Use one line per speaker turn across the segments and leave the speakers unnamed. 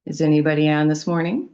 Is anybody on this morning?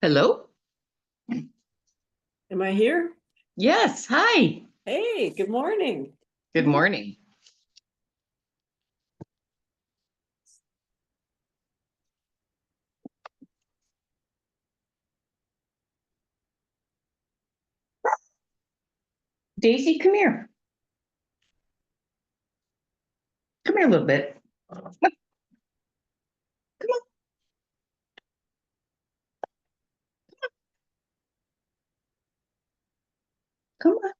Hello?
Am I here?
Yes, hi.
Hey, good morning.
Good morning. Daisy, come here. Come here a little bit. Come on. Come on.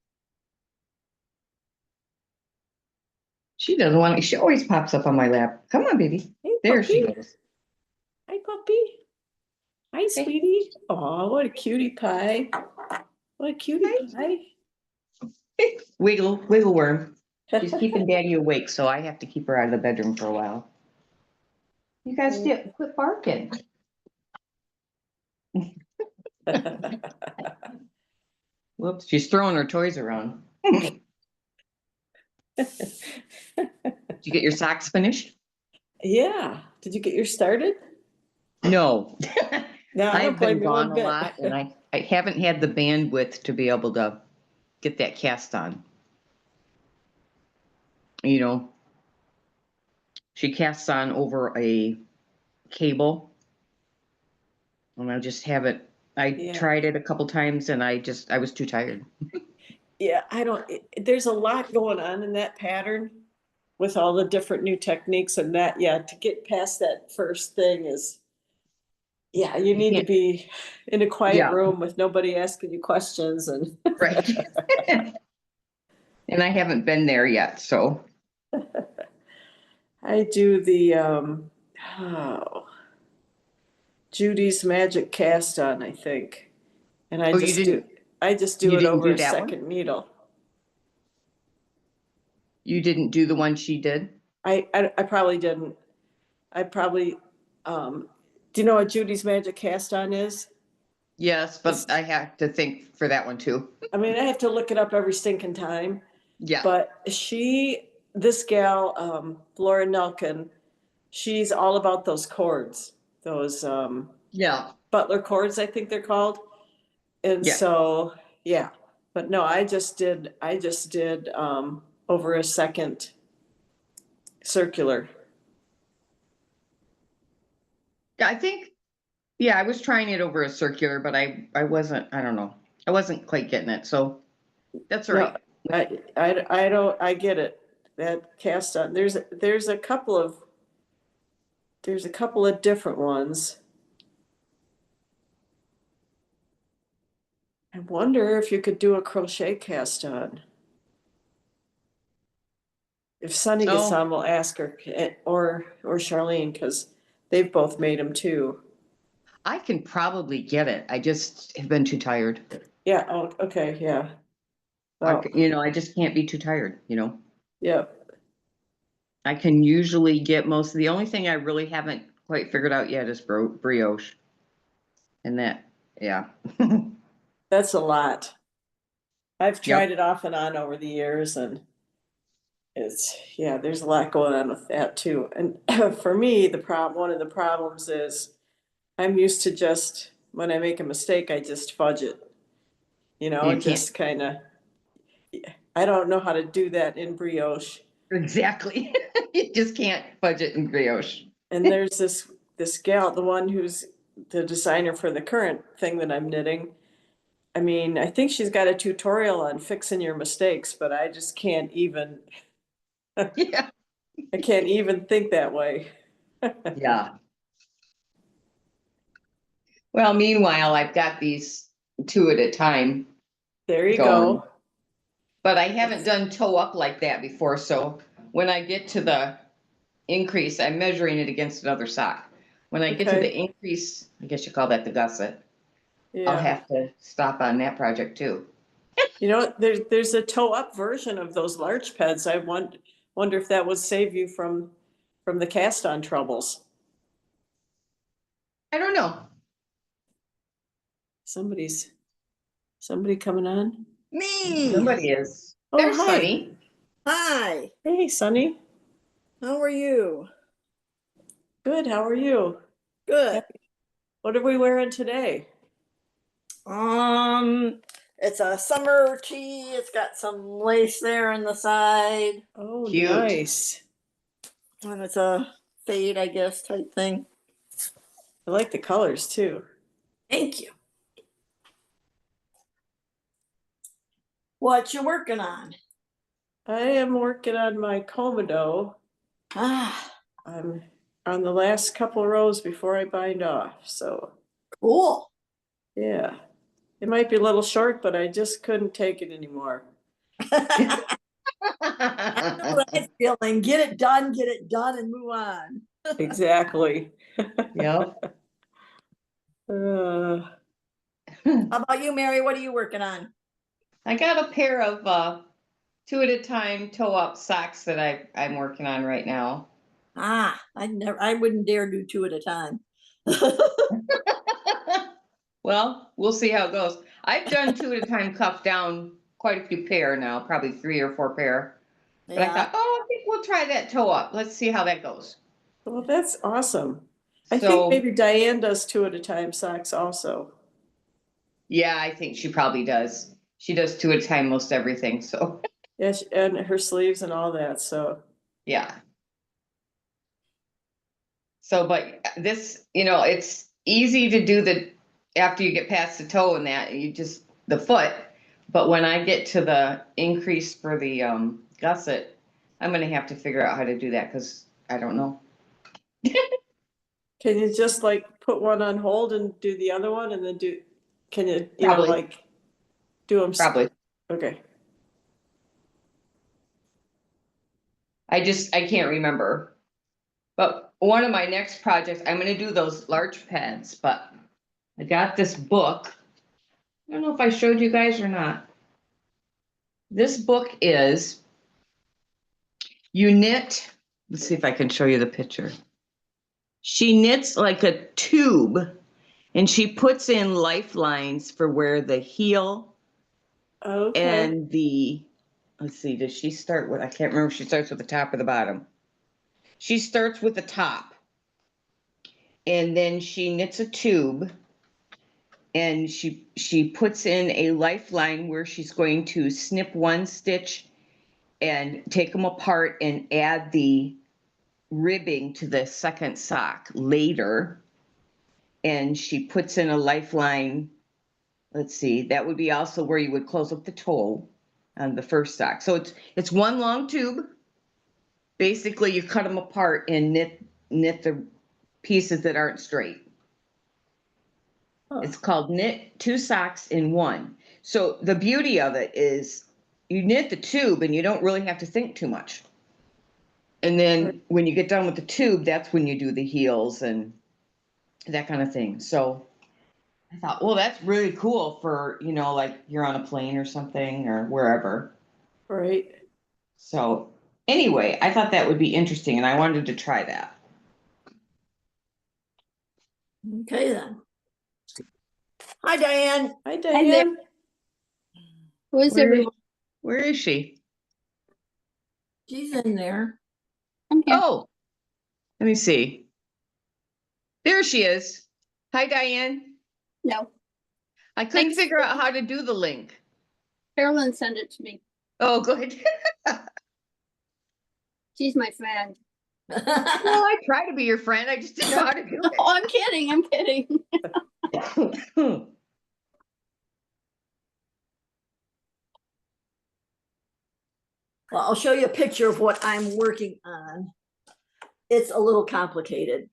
She doesn't want to, she always pops up on my lap. Come on, baby.
Hey,
There she
puppy.
goes.
Hi, puppy. Hi, sweetie. Oh, what a cutie pie. What a cutie pie.
Wiggle, wiggle worm. She's keeping Daddy awake, so I have to keep her out of the bedroom for a while. You guys quit barking. Whoops, she's throwing her toys around. Did you get your socks finished?
Yeah. Did you get yours started?
No.
No, I don't
I've
blame
been
you one
gone a
bit.
lot and I haven't had the bandwidth to be able to get that cast on. You know, she casts on over a cable. And I just haven't, I
Yeah.
tried it a couple times and I was too tired.
Yeah, there's a lot going on in that pattern with all the different new techniques and that, yeah, to get past that first thing is, yeah, you need to
can't-
be in a quiet
Yeah.
room with nobody asking you questions and.
Right. And I haven't been there yet, so.
I do the Judy's Magic Cast On, I think. And
Oh, you didn't,
I just
you
do it
didn't
over
do
a
that one?
second needle.
You didn't do the one she did?
I probably didn't. I probably do you know what Judy's Magic Cast On is?
Yes, but I have to think for that one too.
I mean, I have to look it up every stinking time.
Yeah.
But this gal, Laura Nelkin, she's all about those chords, those
Yeah.
Butler chords, I think they're called. And
Yeah.
so, yeah, but no, I just did over a second circular.
Yeah, I think, yeah, I was trying it over a circular, but I wasn't, I don't know. I wasn't quite getting it, so that's all
No,
right.
I don't, I get it. That cast on, there's a couple of different ones. I wonder if you could do a crochet cast on. If Sunny gets
Oh,
on, we'll ask her, or Charlene, because they've both made them too.
I can probably get it. I just have been too tired.
Yeah, oh, okay, yeah. Well,
I just can't be too tired,
yeah.
I can usually get the only thing I really haven't quite figured out yet is brioche. And that, yeah.
That's a lot. I've tried
Yep.
it off and on over the years and there's a lot going on with that too. And for me, one of the problems is I'm used to just, when I make a mistake, I just fudge it.
You
And
can't.
just kind of, I don't know how to do that in brioche.
Exactly. You just can't fudge it in brioche.
And there's this gal, the one who's the designer for the current thing that I'm knitting. I mean, I think she's got a tutorial on fixing your mistakes, but I just can't even,
Yeah.
I can't even think that way.
Yeah. Well, meanwhile, I've got these two at a time
There you
going,
go.
but I haven't done toe up like that before. So when I get to the increase, I'm measuring it against another sock. When I get to the
Okay.
increase, I guess you call that the gusset, I'll
Yeah.
have to stop on that project too.
There's a toe up version of those large pads. I wonder if that would save you from the cast on troubles.
I don't know.
Somebody coming on.
Me.
Somebody is.
Oh,
There's
hi.
Sunny.
Hi.
Hey, Sunny.
How are you?
Good. How are you?
Good.
What are we wearing today?
It's a summer tee. It's got some lace there on the side.
Oh,
Cute.
nice.
And it's a fade, I guess, type thing.
I like the colors too.
Thank you. What you working on?
I am working on my Komodo.
Ah,
I'm on the last couple rows before I bind off, so
cool.
yeah. It might be a little short, but I just couldn't take it anymore.
That's what I'm feeling. Get it done, and move on.
Exactly.
Yep.
Uh,
How about you, Mary? What are you working on?
I got a pair of 2 at a time toe-up socks that I'm working on right now.
I wouldn't dare do 2 at a time.
Well, we'll see how it goes. I've done 2 at a time cuff down quite a few pair now, probably 3 or 4 pair. But I
Yeah.
thought, oh, I think we'll try that toe up. Let's see how that goes.
well, that's awesome. I think
So,
maybe Diane does 2 at a time socks also.
yeah, I think she probably does. She does 2 at a time most everything, so,
Yeah, and her sleeves and all that, so.
yeah. So, but this, it's easy to do after you get past the toe and that, the foot. But when I get to the increase for the gusset, I'm gonna have to figure out how to do that because I don't know.
Can you just like put one on hold and do the other one and then can you,
Probably.
like do them?
Probably.
Okay.
I can't remember. But one of my next projects, I'm gonna do those large pads, but I got this book. I don't know if I showed you guys or not. This book is you knit. Let's see if I can show you the picture. She knits like a tube and she puts in lifelines for where the heel
Okay.
and let's see, does she start with, I can't remember if she starts with the top or the bottom. She starts with the top and then she knits a tube and she puts in a lifeline where she's going to snip one stitch and take them apart and add the ribbing to the second sock later. And she puts in a lifeline. Let's see, that would be also where you would close up the toe on the first sock. So it's one long tube. Basically, you cut them apart and knit the pieces that aren't straight.
Huh.
It's called Knit 2 Socks in 1. So the beauty of it is you knit the tube and you don't really have to think too much. And then when you get done with the tube, that's when you do the heels and that kind of thing. So I thought, well, that's really cool for, like you're on a plane or something or wherever.
Right.
So anyway, I thought that would be interesting and I wanted to try that.
Okay then. Hi, Diane.
Hi,
there.
Diane.
Who's
Where-
everyone?
Where is she?
She's in there.
I'm here.
Oh, let me see. There she is. Hi, Diane.
No,
I couldn't
Thanks.
figure out how to do the link.
Carolyn sent it to me.
Oh, good.
She's my friend.
Well, I try to be your friend. I just didn't know how to do
Oh, I'm kidding. I'm kidding.
it.
Well, I'll show you a picture of what I'm working on. It's a little complicated.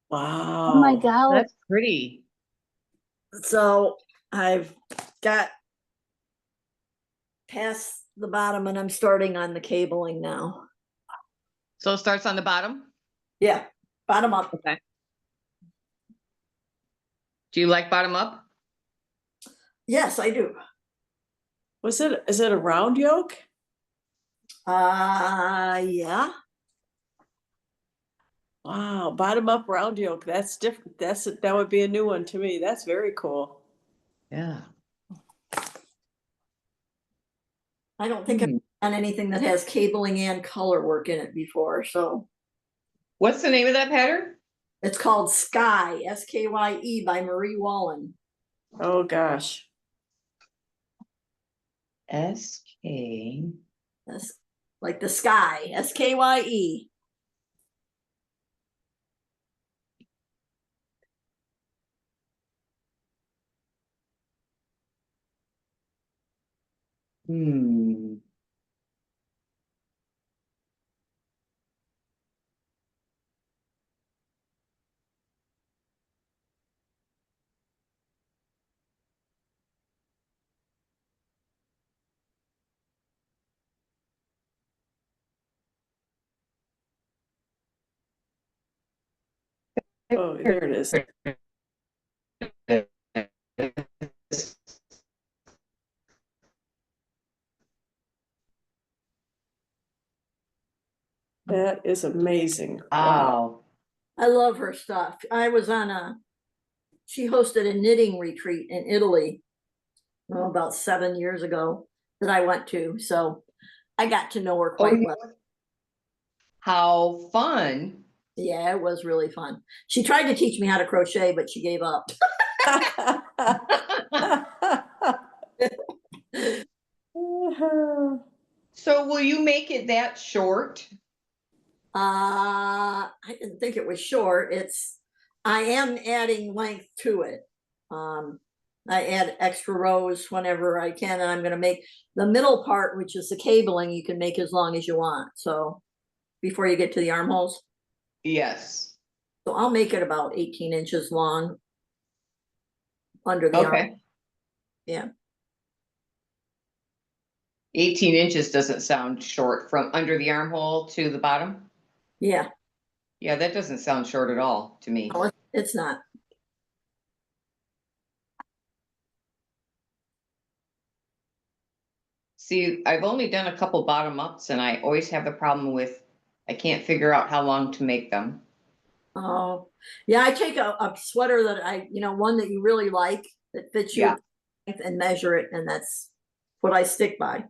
Wow.
Oh my God.
That's pretty.
So I've got past the bottom and I'm starting on the cabling now.
So it starts on the bottom?
Yeah, bottom up.
Okay. Do you like bottom up?
Yes, I do.
Is it a round yoke?
Yeah.
Wow, bottom up round yoke. That's different. That would be a new one to me. That's very cool.
Yeah.
I don't think I've done anything that has cabling and color work in it before, so
What's the name of that pattern?
it's called Skye, Skye by Marie Wallen.
Oh, gosh.
SK.
That's like the sky, SKYE.
Hmm.
Oh, there it is. That is amazing. Wow.
Wow.
I love her stuff. She hosted a knitting retreat in Italy, about 7 years ago that I went to. So I got to know her
Oh,
quite well.
how fun.
Yeah, it was really fun. She tried to teach me how to crochet, but she gave up.
So will you make it that short?
I didn't think it was short. I am adding length to it. I add extra rows whenever I can, and I'm going to make the middle part, which is the cabling, you can make as long as you want. So before you get to the armholes.
Yes.
So I'll make it about 18 inches long under the arm.
Okay.
Yeah.
18 inches doesn't sound short from under the armhole to the bottom.
Yeah.
Yeah, that doesn't sound short at all to me.
No, it's not.
See, I've only done a couple bottom ups and I always have the problem with, I can't figure out how long to make them.
Oh, yeah. I take a sweater that one that you really like that fits you
Yeah.
and measure it, and that's what I stick by.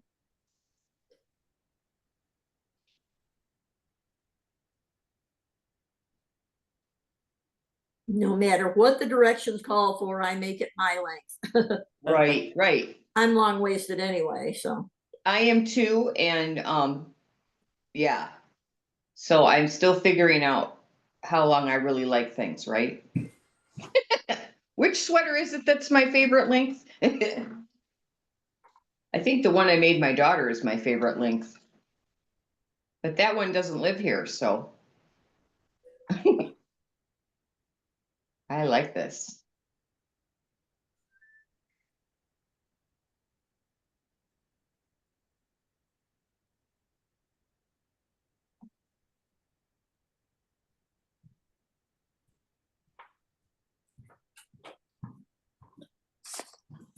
No matter what the directions call for, I make it my length.
Right, right.
I'm long waisted anyway, so
I am too, and yeah. So I'm still figuring out how long I really like things, right? Which sweater is it that's my favorite length? I think the one I made my daughter is my favorite length. But that one doesn't live here, so I like this.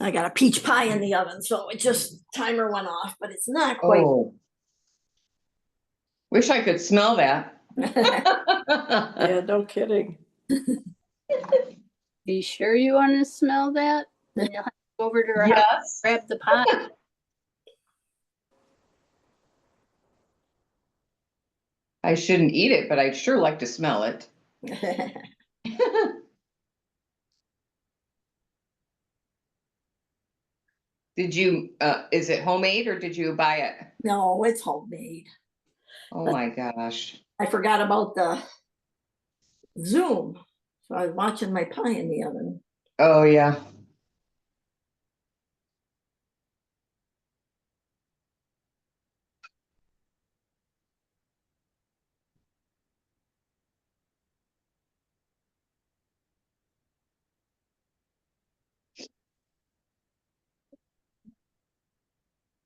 I got a peach pie in the oven, so it just timer went off, but it's not quite.
Oh, wish I could smell that.
Yeah, no kidding.
You sure you want to smell that? Then you'll have to go over to her house
Yes.
and grab the pie.
I shouldn't eat it, but I'd sure like to smell it. Did you, is it homemade or did you buy it?
No, it's homemade.
Oh my gosh.
I forgot about the Zoom, so I was watching my pie in the oven.
Oh, yeah.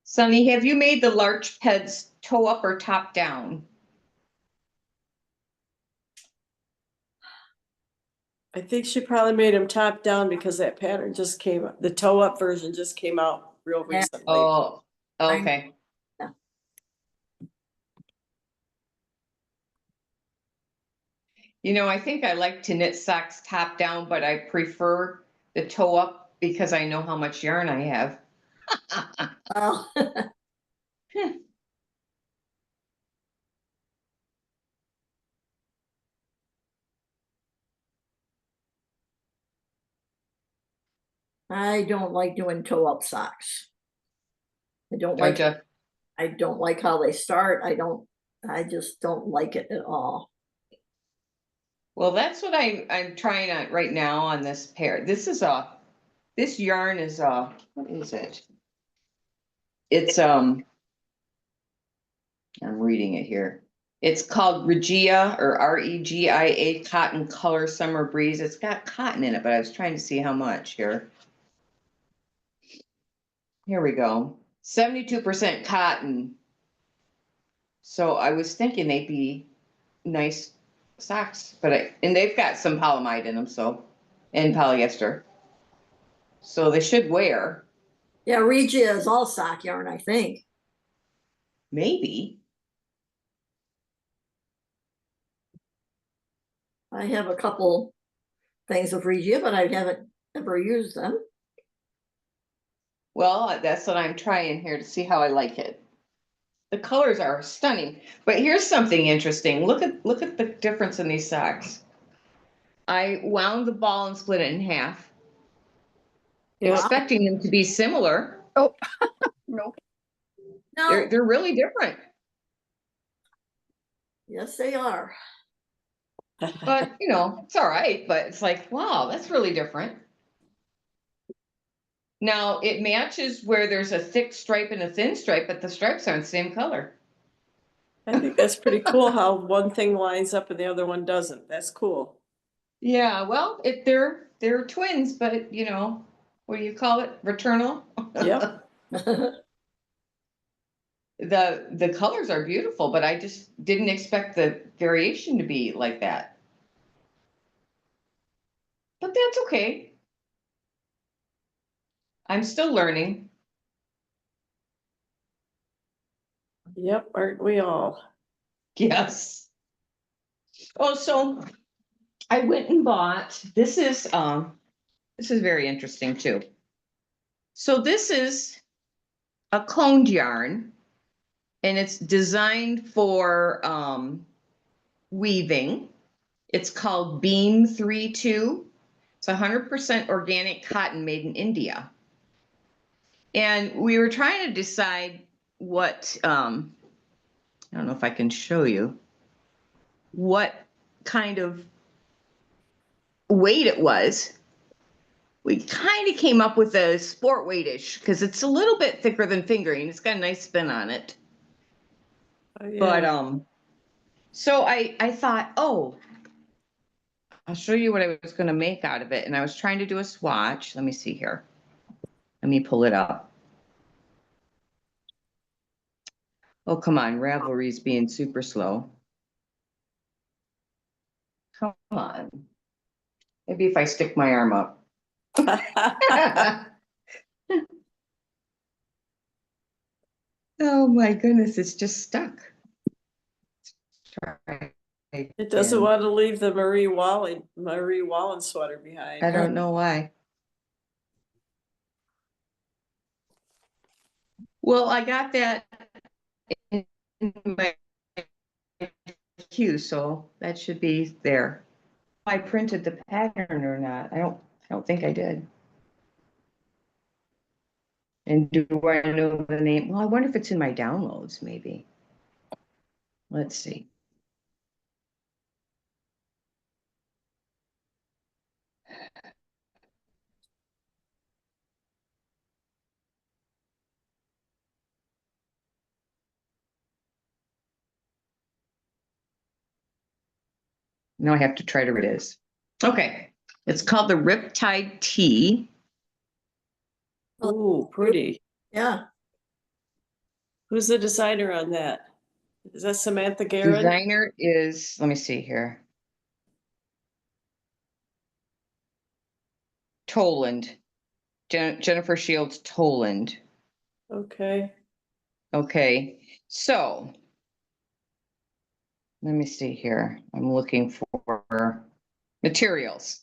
Sunny, have you made the larch peds toe up or top down?
I think she probably made them top down because that pattern just the toe up version just came out real
Yeah.
recently.
Oh, okay.
Yeah.
You know, I think I like to knit socks top down, but I prefer the toe up because I know how much yarn I have.
Oh. I don't like doing toe-up socks. I don't
Don't
like,
ya?
I don't like how they start. I just don't like it at all.
Well, that's what I'm trying on right now on this pair. This yarn is what is it? It's I'm reading it here. It's called Regia or Regia Cotton Color Summer Breeze. It's got cotton in it, but I was trying to see how much here. Here we go. 72% cotton. So I was thinking they'd be nice socks, and they've got some polyamide in them, and polyester. So they should wear,
Yeah, Regia is all sock yarn, I think.
maybe.
I have a couple things of Regia, but I haven't ever used them.
Well, that's what I'm trying here to see how I like it. The colors are stunning, but here's something interesting. Look at the difference in these socks. I wound the ball and split it in half,
Yeah.
expecting them to be similar.
Oh, no.
No,
They're really different,
yes, they are.
but it's all right. But it's like, wow, that's really different. Now it matches where there's a thick stripe and a thin stripe, but the stripes aren't the same color.
I think that's pretty cool how one thing lines up and the other one doesn't. That's cool.
Yeah, well, they're twins, but what do you call it? Fraternal?
Yep.
The colors are beautiful, but I just didn't expect the variation to be like that. But that's okay. I'm still learning.
Yep, aren't we all?
Yes. Oh, so I went and bought, this is very interesting too. So this is a coned yarn, and it's designed for weaving. It's called Beam 32. It's 100% organic cotton made in India. And we were trying to decide what, I don't know if I can show you, what kind of weight it was. We kind of came up with a sport weightish because it's a little bit thicker than fingering. It's got a nice spin on it.
Oh, yeah.
But so I thought, oh, I'll show you what I was going to make out of it. And I was trying to do a swatch. Let me see here. Let me pull it up. Oh, come on. Ravelry's being super slow. Come on. Maybe if I stick my arm up. Oh my goodness, it's just stuck. Try
It doesn't
again.
want to leave the Marie Wallen sweater behind.
I don't know why. Well, I got that in my queue, so that should be there. I printed the pattern or not. I don't think I did. And do I know the name? Well, I wonder if it's in my downloads, maybe. Let's see. Now I have to try to read it. Okay. It's called the Riptide Tea.
Ooh, pretty.
Yeah,
Who's the designer on that? Is that Samantha Guerin?
Designer is, let me see here. Toland. Jennifer Shields Toland.
Okay.
Okay, so let me see here. I'm looking for materials.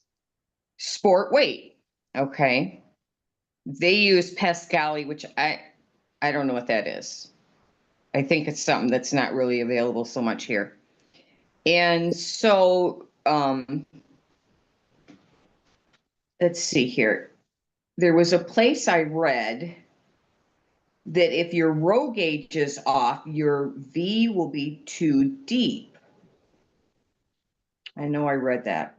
Sport weight. Okay. They use Pascali, which I don't know what that is. I think it's something that's not really available so much here. And so let's see here. there was a place I read that if your row gauge is off, your V will be too deep. I know I read that.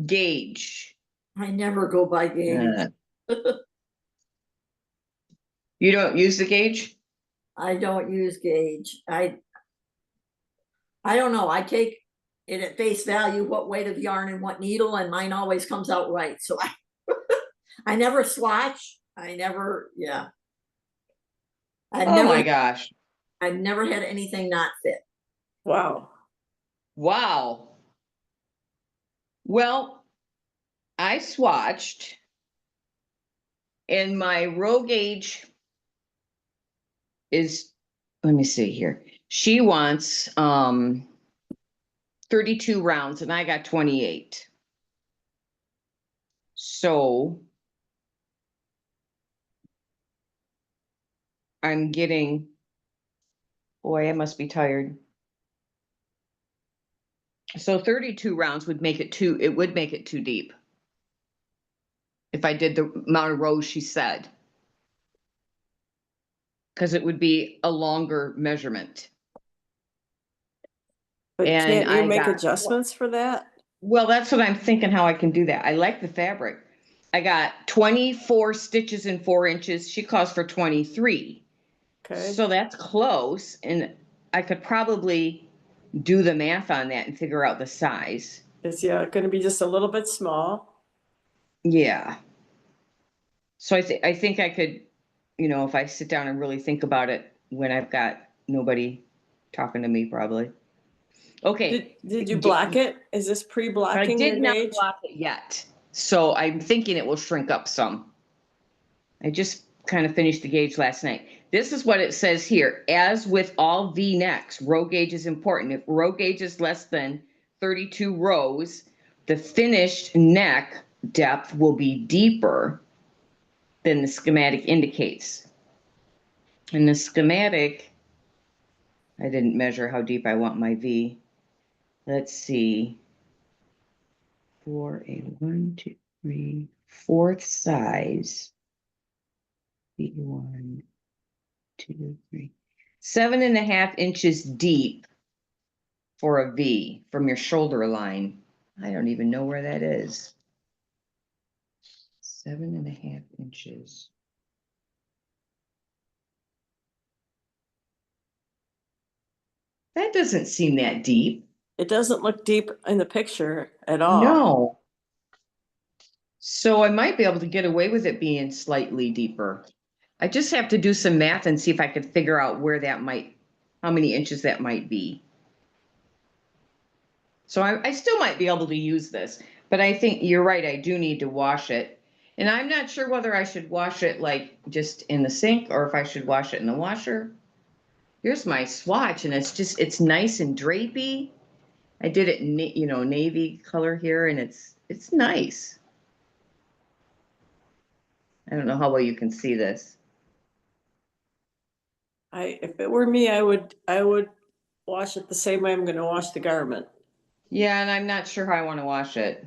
Gauge.
I never go by gauge.
You don't use the gauge?
I don't use gauge. I don't know. I take it at face value, what weight of yarn and what needle, and mine always comes out right. So I never swatch. Yeah.
Oh my gosh.
I've never had anything not fit.
Wow.
Wow. Well, I swatched and my row gauge is, let me see here. She wants 32 rounds and I got 28. So I'm getting, boy, I must be tired. So 32 rounds would make it too, it would make it too deep. If I did the amount of rows she said. Because it would be a longer measurement.
But
And
can't you
I
make
got-
adjustments for that?
Well, that's what I'm thinking how I can do that. I like the fabric. I got 24 stitches in 4 inches. She calls for 23.
Okay.
So that's close. And I could probably do the math on that and figure out the size.
Is gonna be just a little bit small?
Yeah. So I think I could, you know, if I sit down and really think about it when I've got nobody talking to me probably. Okay.
Did you block it? Is this
I
pre-blocking your
did not
gauge?
block it yet. So I'm thinking it will shrink up some. I just kind of finished the gauge last night. This is what it says here. As with all V-necks, row gauge is important. If row gauge is less than 32 rows, the finished neck depth will be deeper than the schematic indicates. And the schematic, I didn't measure how deep I want my V. Let's see. For a 1, 2, 3, 4th size. V1, 2, 3. 7.5 inches deep for a V from your shoulder line. I don't even know where that is. 7.5 inches. That doesn't seem that deep.
It doesn't look deep in the picture at all.
No. So I might be able to get away with it being slightly deeper. I just have to do some math and see if I could figure out where that might, how many inches that might be. So I still might be able to use this, but I think you're right, I do need to wash it. And I'm not sure whether I should wash it like just in the sink or if I should wash it in the washer. Here's my swatch and it's nice and drapey. I did it in, you know, navy color here and it's nice. I don't know how well you can see this.
If it were me, I would wash it the same way I'm gonna wash the garment.
Yeah, and I'm not sure how I want to wash it.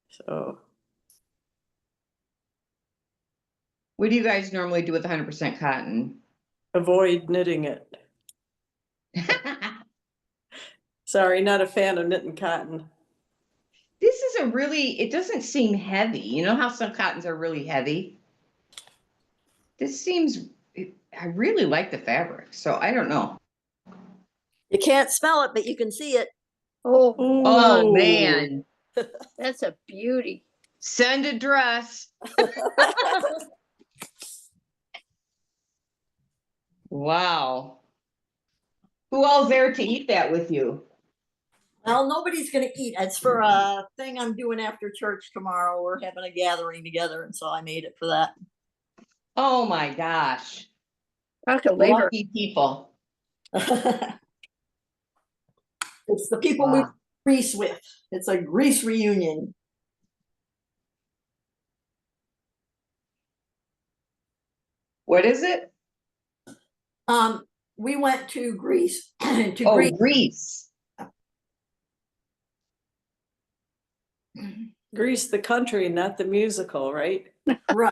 So
What do you guys normally do with 100% cotton?
avoid knitting it. Sorry, not a fan of knitting cotton.
This is a really, it doesn't seem heavy. You know how some cottons are really heavy? This seems, I really like the fabric, so I don't know.
You can't smell it, but you can see it.
Oh,
Oh,
Ooh.
man.
that's a beauty.
Send a dress. Wow. Who all's there to eat that with you?
Well, nobody's gonna eat. It's for a thing I'm doing after church tomorrow. We're having a gathering together, and so I made it for that.
Oh my gosh.
Dr. Lever,
Lucky people.
It's the people we
Wow.
Greece with. It's a Greece reunion.
What is it?
We went to Greece to
Oh,
Greece.
Greece.
Grease the country, not the musical, right?
Right.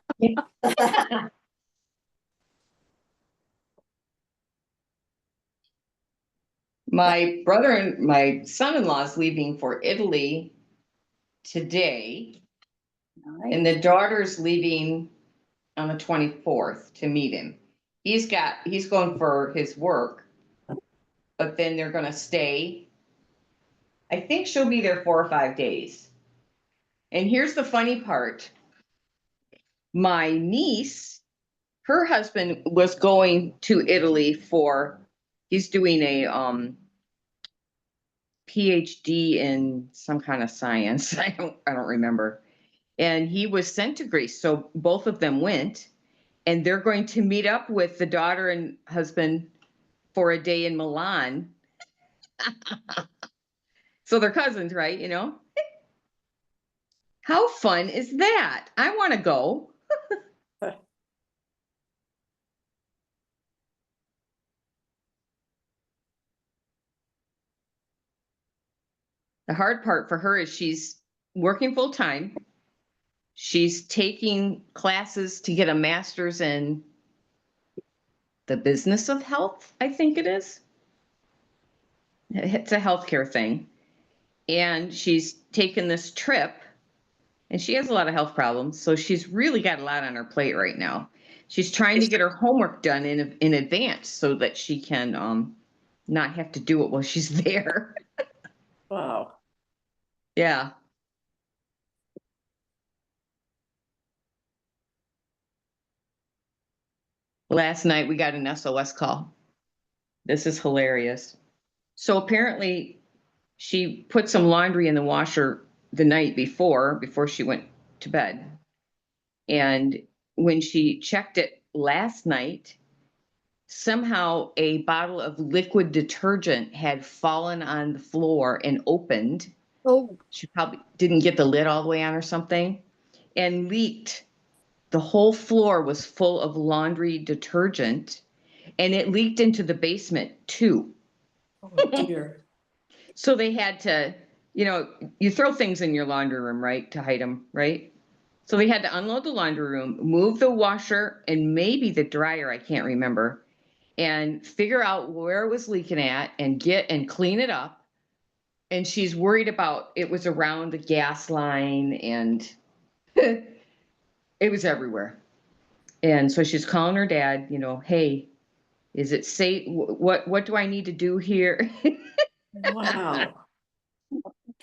My brother and my son-in-law is leaving for Italy today, and the daughter's leaving on the 24th to meet him. He's going for his work, but then they're gonna stay. I think she'll be there 4 or 5 days. And here's the funny part. My niece, her husband was going to Italy he's doing a PhD in some kind of science. I don't remember. And he was sent to Greece. So both of them went, and they're going to meet up with the daughter and husband for a day in Milan. So they're cousins, right? You know? How fun is that? I want to go. The hard part for her is she's working full time. She's taking classes to get a master's in the business of health, I think it is. It's a healthcare thing. And she's taken this trip, and she has a lot of health problems. So she's really got a lot on her plate right now. She's trying to get her homework done in advance so that she can not have to do it while she's there.
Wow.
Yeah. Last night we got an SOS call. This is hilarious. So apparently she put some laundry in the washer the night before she went to bed. And when she checked it last night, somehow a bottle of liquid detergent had fallen on the floor and opened.
Oh,
She probably didn't get the lid all the way on or something, and leaked. The whole floor was full of laundry detergent, and it leaked into the basement too.
Oh dear.
So they had to, you throw things in your laundry room, right, to hide them, right? So they had to unload the laundry room, move the washer and maybe the dryer, I can't remember, and figure out where it was leaking at and clean it up. And she's worried about it was around the gas line, and it was everywhere. And so she's calling her dad, hey, is it safe? What do I need to do here?
Wow.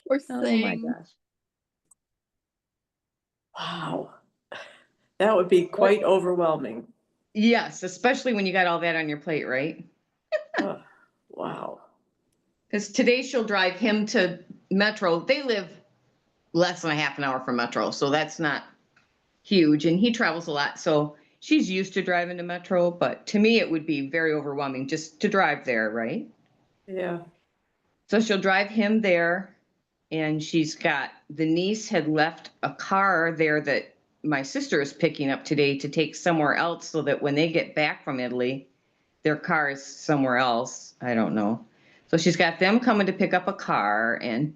poor
Oh my
thing.
gosh.
Wow. That would be quite overwhelming.
Yes, especially when you got all that on your plate, right?
Oh, wow.
Because today she'll drive him to Metro. They live less than a half an hour from Metro, so that's not huge. And he travels a lot, so she's used to driving to Metro. But to me, it would be very overwhelming just to drive there, right?
Yeah.
So she'll drive him there, and the niece had left a car there that my sister is picking up today to take somewhere else so that when they get back from Italy, their car is somewhere else. I don't know. So she's got them coming to pick up a car, and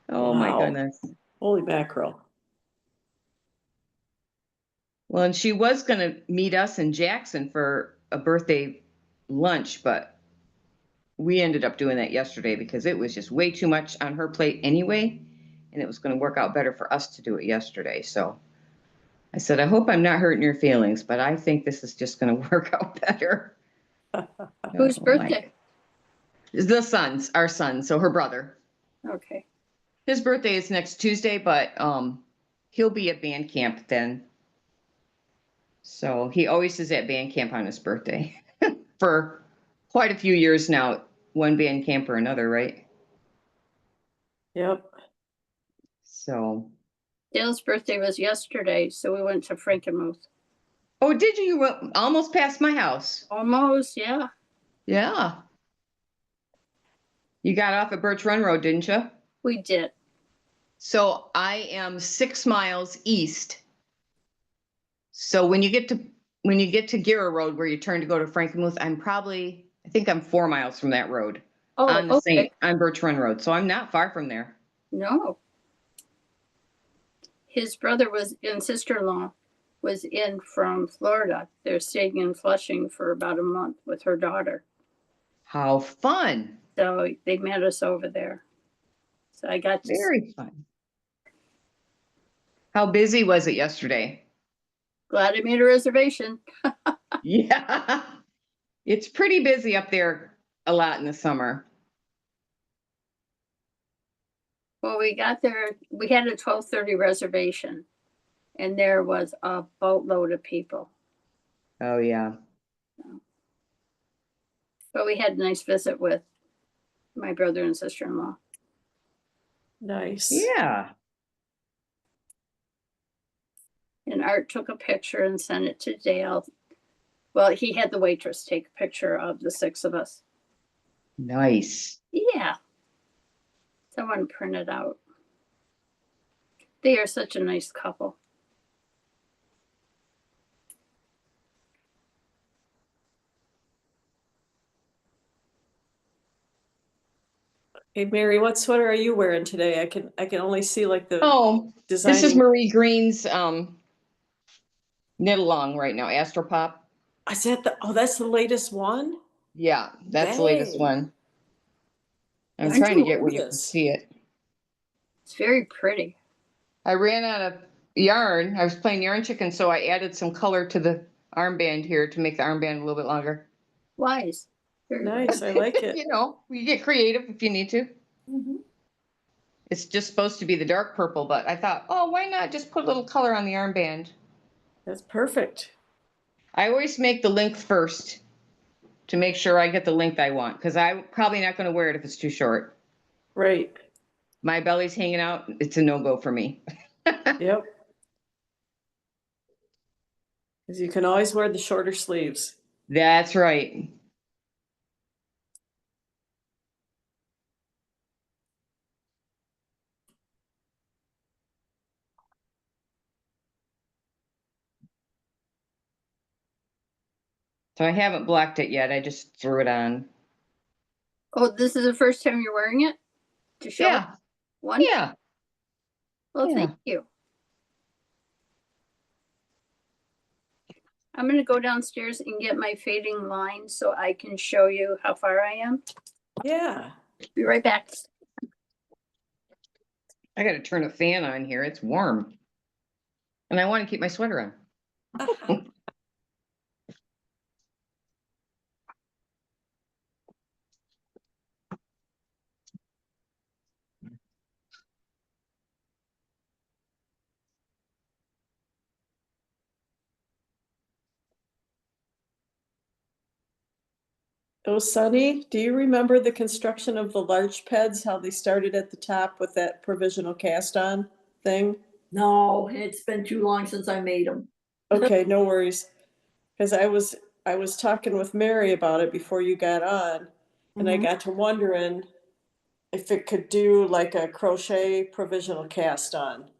oh my
Wow.
goodness.
Holy mackerel.
Well, and she was going to meet us in Jackson for a birthday lunch, but we ended up doing that yesterday because it was just way too much on her plate anyway, and it was going to work out better for us to do it yesterday. So I said, I hope I'm not hurting your feelings, but I think this is just going to work out better.
Whose
Oh,
birthday?
Our son, so her brother.
Okay.
His birthday is next Tuesday, but he'll be at band camp then. So he always is at band camp on his birthday for quite a few years now, one band camp or another, right?
Yep.
So,
Dale's birthday was yesterday, so we went to Frankenmuth.
oh, did you? You went almost past my house.
Almost, yeah.
Yeah. You got off at Birch Run Road, didn't you?
We did.
So I am 6 miles east. So when you get to Gira Road where you turn to go to Frankenmuth, I think I'm 4 miles from that road.
Oh, okay.
On Birch Run Road. So I'm not far from there.
No. his brother and sister-in-law was in from Florida. They're staying in Flushing for about a month with her daughter.
How fun.
So they met us over there. So I got to,
Very fun. How busy was it yesterday?
glad I made a reservation.
Yeah. It's pretty busy up there a lot in the summer.
Well, we got there, we had a 12:30 reservation and there was a boatload of people.
Oh, yeah.
But we had a nice visit with my brother and sister-in-law.
Nice.
Yeah.
And Art took a picture and sent it to Dale. Well, he had the waitress take a picture of the six of us.
Nice.
Yeah. Someone printed out. They are such a nice couple.
Hey, Mary, what sweater are you wearing today? I can only see like the
Oh,
design.
this is Marie Green's knit along right now, Astropop.
Is that that's the latest one?
Yeah, that's the latest
Dang.
one. I'm
I
trying to
do
get where
love
you can
this.
see it.
It's very pretty.
I ran out of yarn. I was playing yarn chicken, so I added some color to the armband here to make the armband a little bit longer.
Wise. Very
Nice, I like it.
You know, you get creative if you need to.
Mhm.
It's just supposed to be the dark purple, but I thought, oh, why not just put a little color on the armband?
That's perfect.
I always make the length first to make sure I get the length I want, because I'm probably not going to wear it if it's too short.
Right.
My belly's hanging out. It's a no-go for me.
Yep. Because you can always wear the shorter sleeves.
That's right. So I haven't blocked it yet. I just threw it on.
Oh, this is the first time you're wearing it? To show
Yeah.
one?
Yeah.
Well, thank you. I'm going to go downstairs and get my fading line so I can show you how far I am.
Yeah.
Be right back.
I got to turn a fan on here. It's warm. And I want to keep my sweater on.
Oh, Sunny, do you remember the construction of the large peds, how they started at the top with that provisional cast on thing?
No, it's been too long since I made them.
Okay, no worries. Because I was talking with Mary about it before you got on, and I
Mhm.
got to wondering if it could do like a crochet provisional cast on.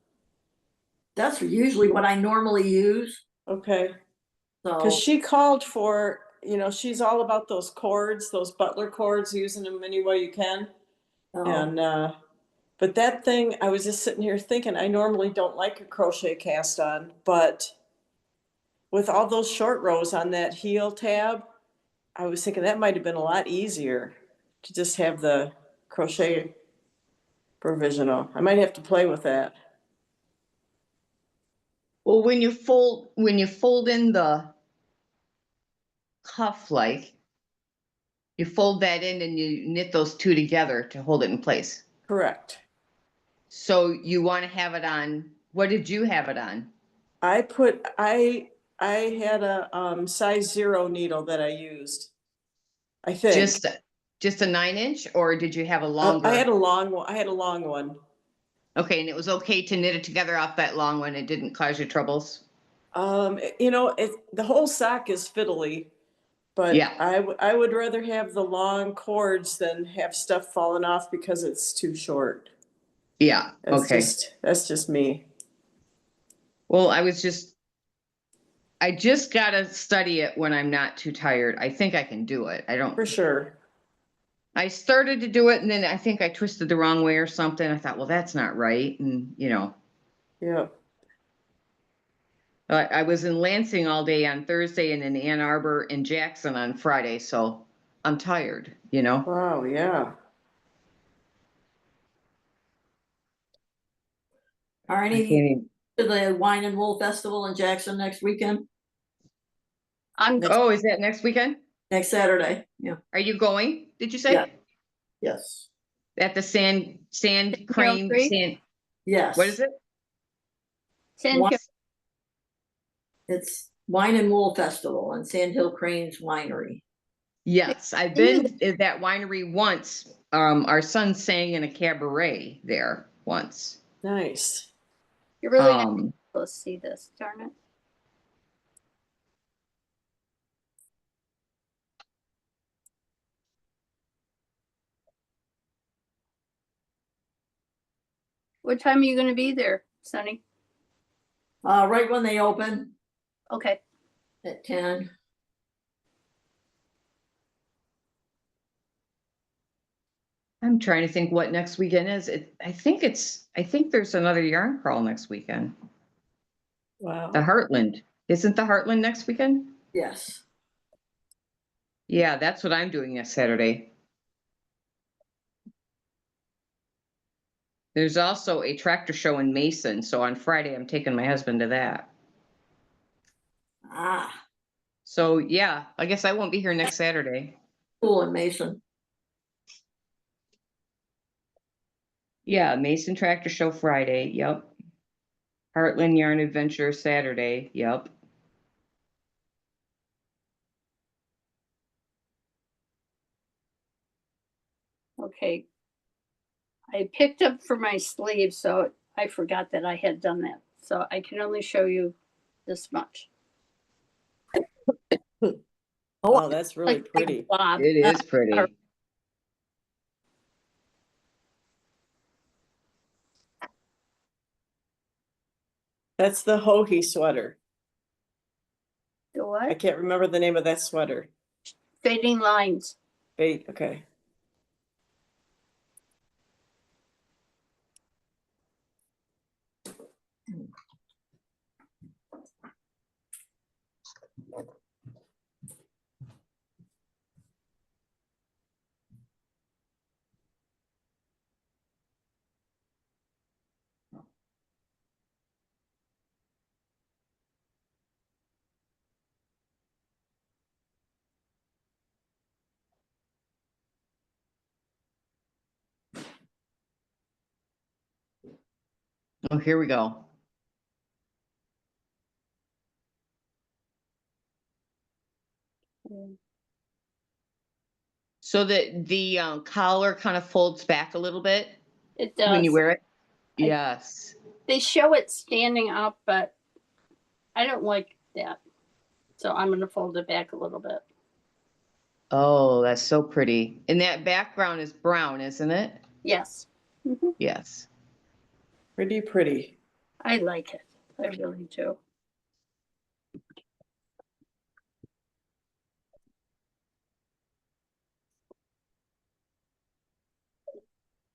That's usually what I normally use,
Okay, because
so.
she called for, she's all about those cords, those butler cords, using them any way you can.
Oh,
And but that thing, I was just sitting here thinking, I normally don't like a crochet cast on, but with all those short rows on that heel tab, I was thinking that might have been a lot easier to just have the crochet provisional. I might have to play with that.
Well, when you fold in the cuff, like you fold that in and you knit those two together to hold it in place.
Correct.
So you want to have it on, what did you have it on?
I had a size 0 needle that I used. I think.
Just a 9-inch, or did you have a
I
longer?
had a long one. I had a long one.
Okay, and it was okay to knit it together off that long one. It didn't cause you troubles?
The whole sock is fiddly, but
Yeah.
I would rather have the long cords than have stuff falling off because it's too short.
Yeah, okay.
That's just me.
Well, I just gotta study it when I'm not too tired. I think I can do it.
For sure.
I started to do it and then I think I twisted the wrong way or something. I thought, well, that's not right. And
Yeah.
I was in Lansing all day on Thursday and in Ann Arbor and Jackson on Friday, so I'm tired, you know?
Wow, yeah.
Are
I
any
can't even.
to the Wine and Wool Festival in Jackson next weekend,
I'm,
Oh, is that next weekend?
next Saturday? Yeah,
Are you going? Did you
Yeah.
say?
yes,
At the sand
Hill
crane,
Creek?
yes.
what is it?
Sand
Wine-
Hill,
It's Wine and Wool Festival in Sand Hill Cranes Winery.
Yes, I've been at that winery once. Our son sang in a cabaret there once.
Nice.
you're really not
Um,
supposed to see this, darn it. What time are you gonna be there, Sonny?
Right when they open
Okay,
at 10.
I'm trying to think what next weekend is. I think there's another yarn crawl next weekend.
Wow.
The Heartland. Isn't the Heartland next weekend?
Yes.
Yeah, that's what I'm doing next Saturday. There's also a tractor show in Mason, so on Friday I'm taking my husband to that.
Ah,
So yeah, I guess I won't be here next Saturday.
cool in Mason.
Yeah, Mason Tractor Show Friday, yep. Heartland Yarn Adventure Saturday, yep.
okay. I picked up for my sleeve, so I forgot that I had done that. So I can only show you this much.
Oh, that's really
Like
pretty.
Bob.
It is pretty.
That's the Hohi sweater.
The
I
what?
can't remember the name of that sweater.
Fading lines.
Wait, okay.
Oh, here we go. So that the collar kind of folds back a little bit
It
when you
does.
wear it.
I-
Yes.
They show it standing up, but I don't like that. So I'm going to fold it back a little bit.
Oh, that's so pretty. And that background is brown, isn't it?
Yes. Mhm.
Yes.
Pretty, pretty.
I like it. I really do.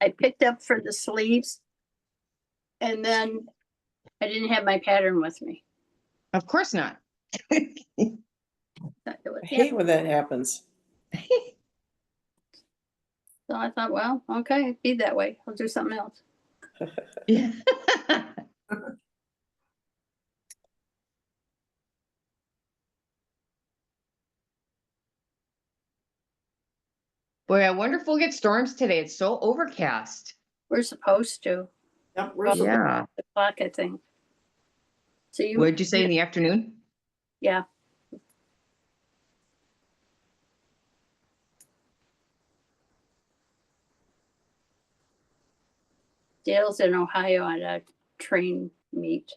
I picked up for the sleeves and then I didn't have my pattern with me.
Of course not.
I hate when that happens.
So I thought, well, okay, be that way. I'll do something else.
Yeah. Boy, I wonder if we'll get storms today. It's so overcast.
We're supposed to.
Yep, we're
Well,
supposed-
Yeah.
The clock, I think. So you,
What did you say in the afternoon?
yeah. Dale's in Ohio at a train meet.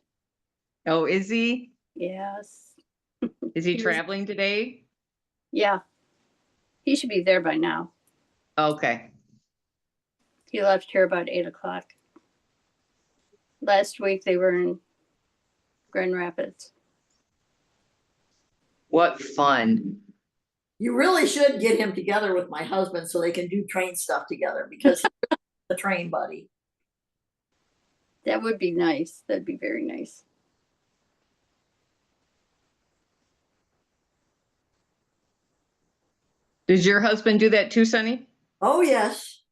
Oh, is he?
Yes.
Is he
He was-
traveling today?
Yeah. He should be there by now.
Okay.
He left here about 8 o'clock. Last week they were in Grand Rapids.
What fun.
You really should get him together with my husband so they can do train stuff together because he's the train buddy.
That would be nice. That'd be very nice.
Does your husband do that too, Sonny?
Oh, yes.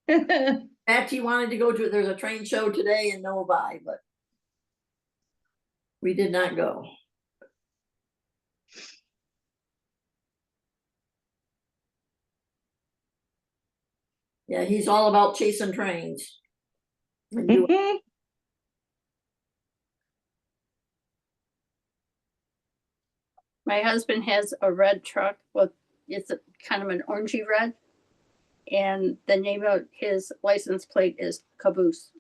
Matty wanted to go to, there's a train show today in Novi, but we did not go. Yeah, he's all about chasing trains. And doing-
My husband has a red truck with, it's a kind of an orangey red. And the name of his license plate is Caboose.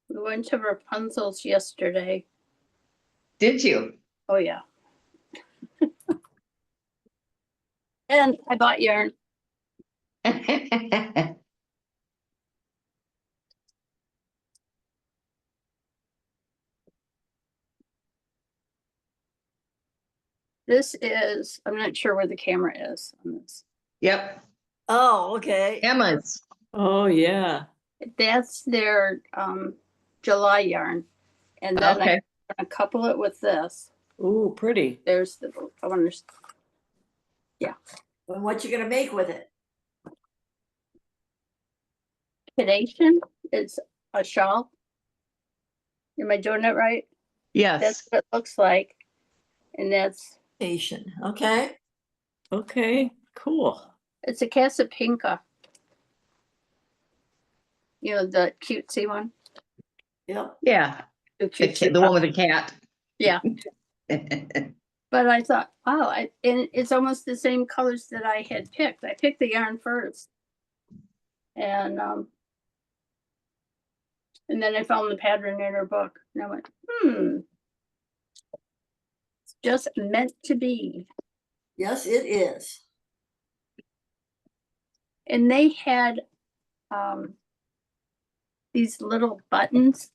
We went to Rapunzel's yesterday.
Did you?
Oh, yeah. And I bought yarn. This is, I'm not sure where the camera is on this.
Yep,
Oh, okay.
Emma's.
Oh, yeah.
That's their July yarn. And then
Okay.
I'm gonna couple it with this.
Ooh, pretty.
There's the, I want to,
And what you gonna make with it?
Cadation. It's a shawl. Am I doing it right? That's
Yes.
what it looks like. And that's,
Asian, okay?
Okay, cool.
it's a Casapinka. You know, the cutesy one.
Yep.
Yeah,
The
the
cutesy
one with the cat.
Yeah. But I thought, wow, and it's almost the same colors that I had picked. I picked the yarn first. And then I found the pattern in her book. And I went, it's just meant to be.
Yes, it is.
And they had these little buttons.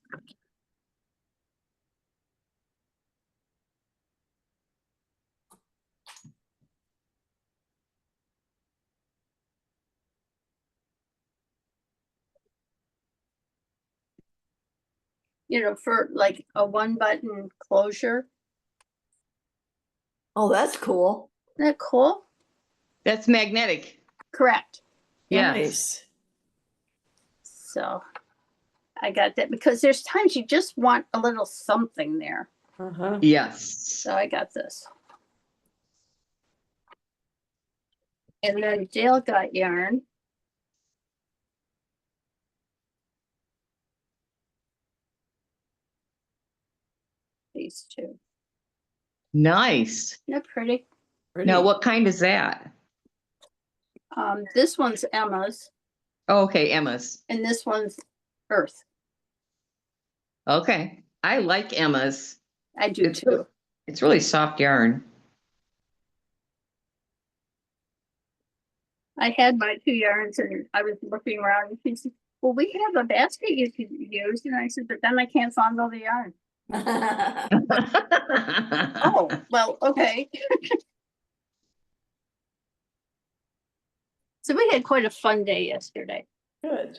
You know, for like a one button closure.
Oh, that's cool.
Isn't that cool?
That's magnetic.
Correct.
Yes.
Nice.
So I got that because there's times you just want a little something there.
Uh-huh.
Yes.
So I got this. And then Dale got yarn. These two.
Nice.
Isn't that pretty?
Pretty.
Now, what kind is that?
This one's Emma's
Oh, okay, Emma's.
and this one's Earth.
Okay, I like Emma's.
I do
It's
too.
It's really soft yarn.
I had my two yarns and I was looking around and she said, well, we have a basket you could use. And I said, but then I can't fondle the yarn. Oh, well, okay. So we had quite a fun day yesterday.
Good.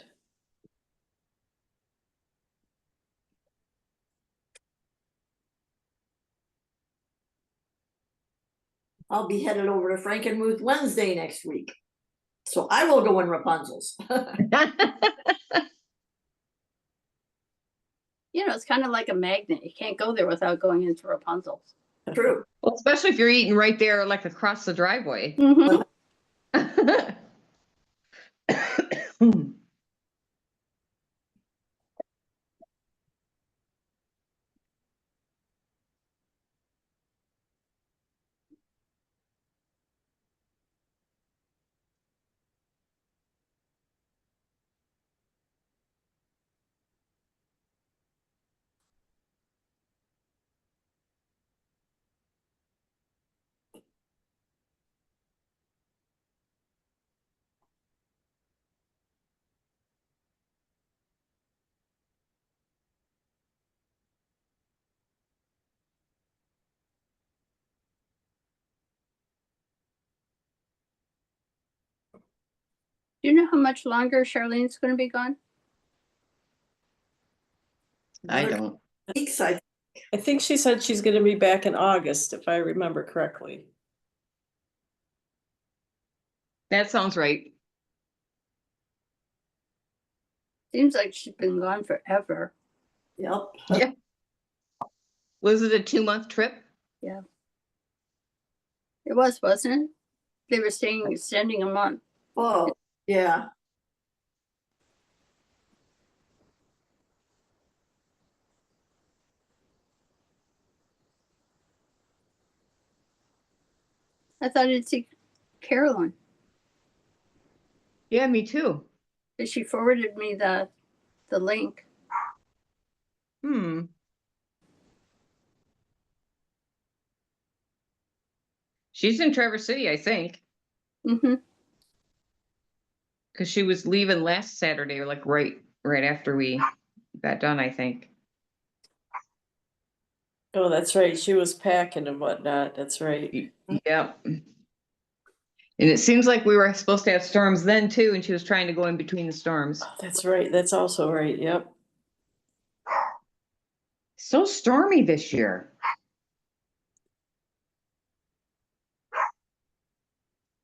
I'll be headed over to Frankenmuth Wednesday next week. So I will go in Rapunzel's.
You know, it's kind of like a magnet. You can't go there without going into Rapunzel's.
True.
Well, especially if you're eating right there, like across the driveway.
Mhm. Do you know how much longer Charlene's gonna be gone?
I
Another
don't.
weeks,
I think she said she's gonna be back in August, if I remember correctly.
That sounds right.
Seems like she's been gone forever.
Yep.
Yeah. Was it a 2-month trip?
It was, wasn't it? They were saying extending a month.
Oh, yeah.
I thought I'd see Carolyn.
Yeah, me too.
But she forwarded me the link.
Hmm. She's in Traverse City, I think,
Mm-hmm.
because she was leaving last Saturday, or like right after we got done, I think.
Oh, that's right. She was packing and whatnot. That's right.
Yep. And it seems like we were supposed to have storms then too, and she was trying to go in between the storms.
Oh, that's right. That's also right. Yep.
So stormy this year.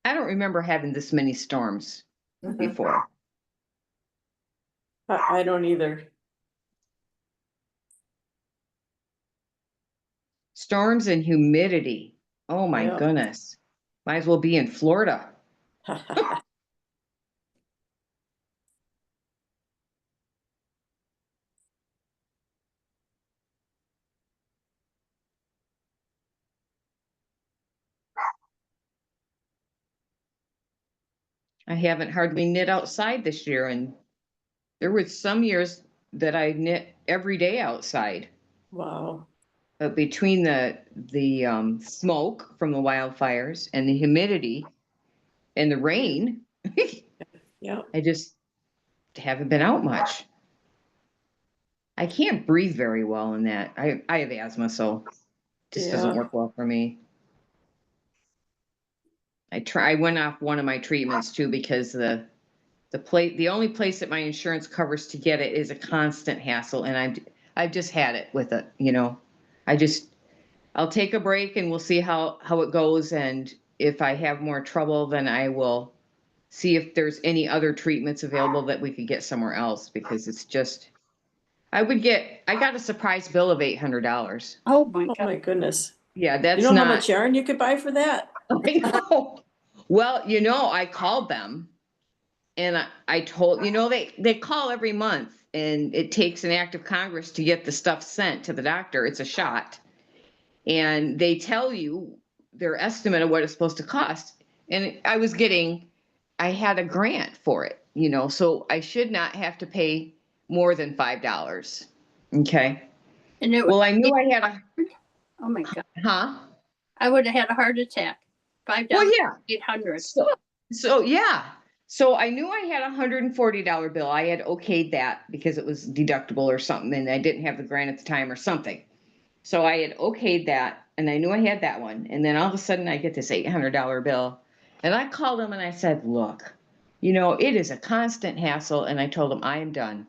I don't remember having this many storms before.
I don't either.
Storms and humidity. Oh my
Yep.
goodness. Might as well be in Florida. I haven't hardly knit outside this year, and there were some years that I knit every day outside.
Wow.
But between the smoke from the wildfires and the humidity and the rain,
Yep.
I just haven't been out much. I can't breathe very well in that. I have asthma, so it just doesn't
Yeah.
work well for me. I went off one of my treatments too because the only place that my insurance covers to get it is a constant hassle, and I've just had it with it, you know. I'll take a break and we'll see how it goes, and if I have more trouble, then I will see if there's any other treatments available that we could get somewhere else, because it's just I got a surprise bill of $800.
Oh my
Oh my
God.
goodness.
Yeah,
You
that's
know how
not.
much yarn you could buy for that?
I know. Well, I called them and I told, they call every month, and it takes an act of Congress to get the stuff sent to the doctor. It's a shot. And they tell you their estimate of what it's supposed to cost. And I had a grant for it, so I should not have to pay more than $5. Okay.
And it
Well, I knew I had
oh my God.
huh?
I would have had a heart attack.
Well,
$5,
yeah.
800.
So yeah. So I knew I had $140 bill. I had okayed that because it was deductible or something, and I didn't have the grant at the time or something. So I had okayed that, and I knew I had that one. And then all of a sudden I get this $800 bill. And I called him and I said, look, it is a constant hassle. And I told him, I am done.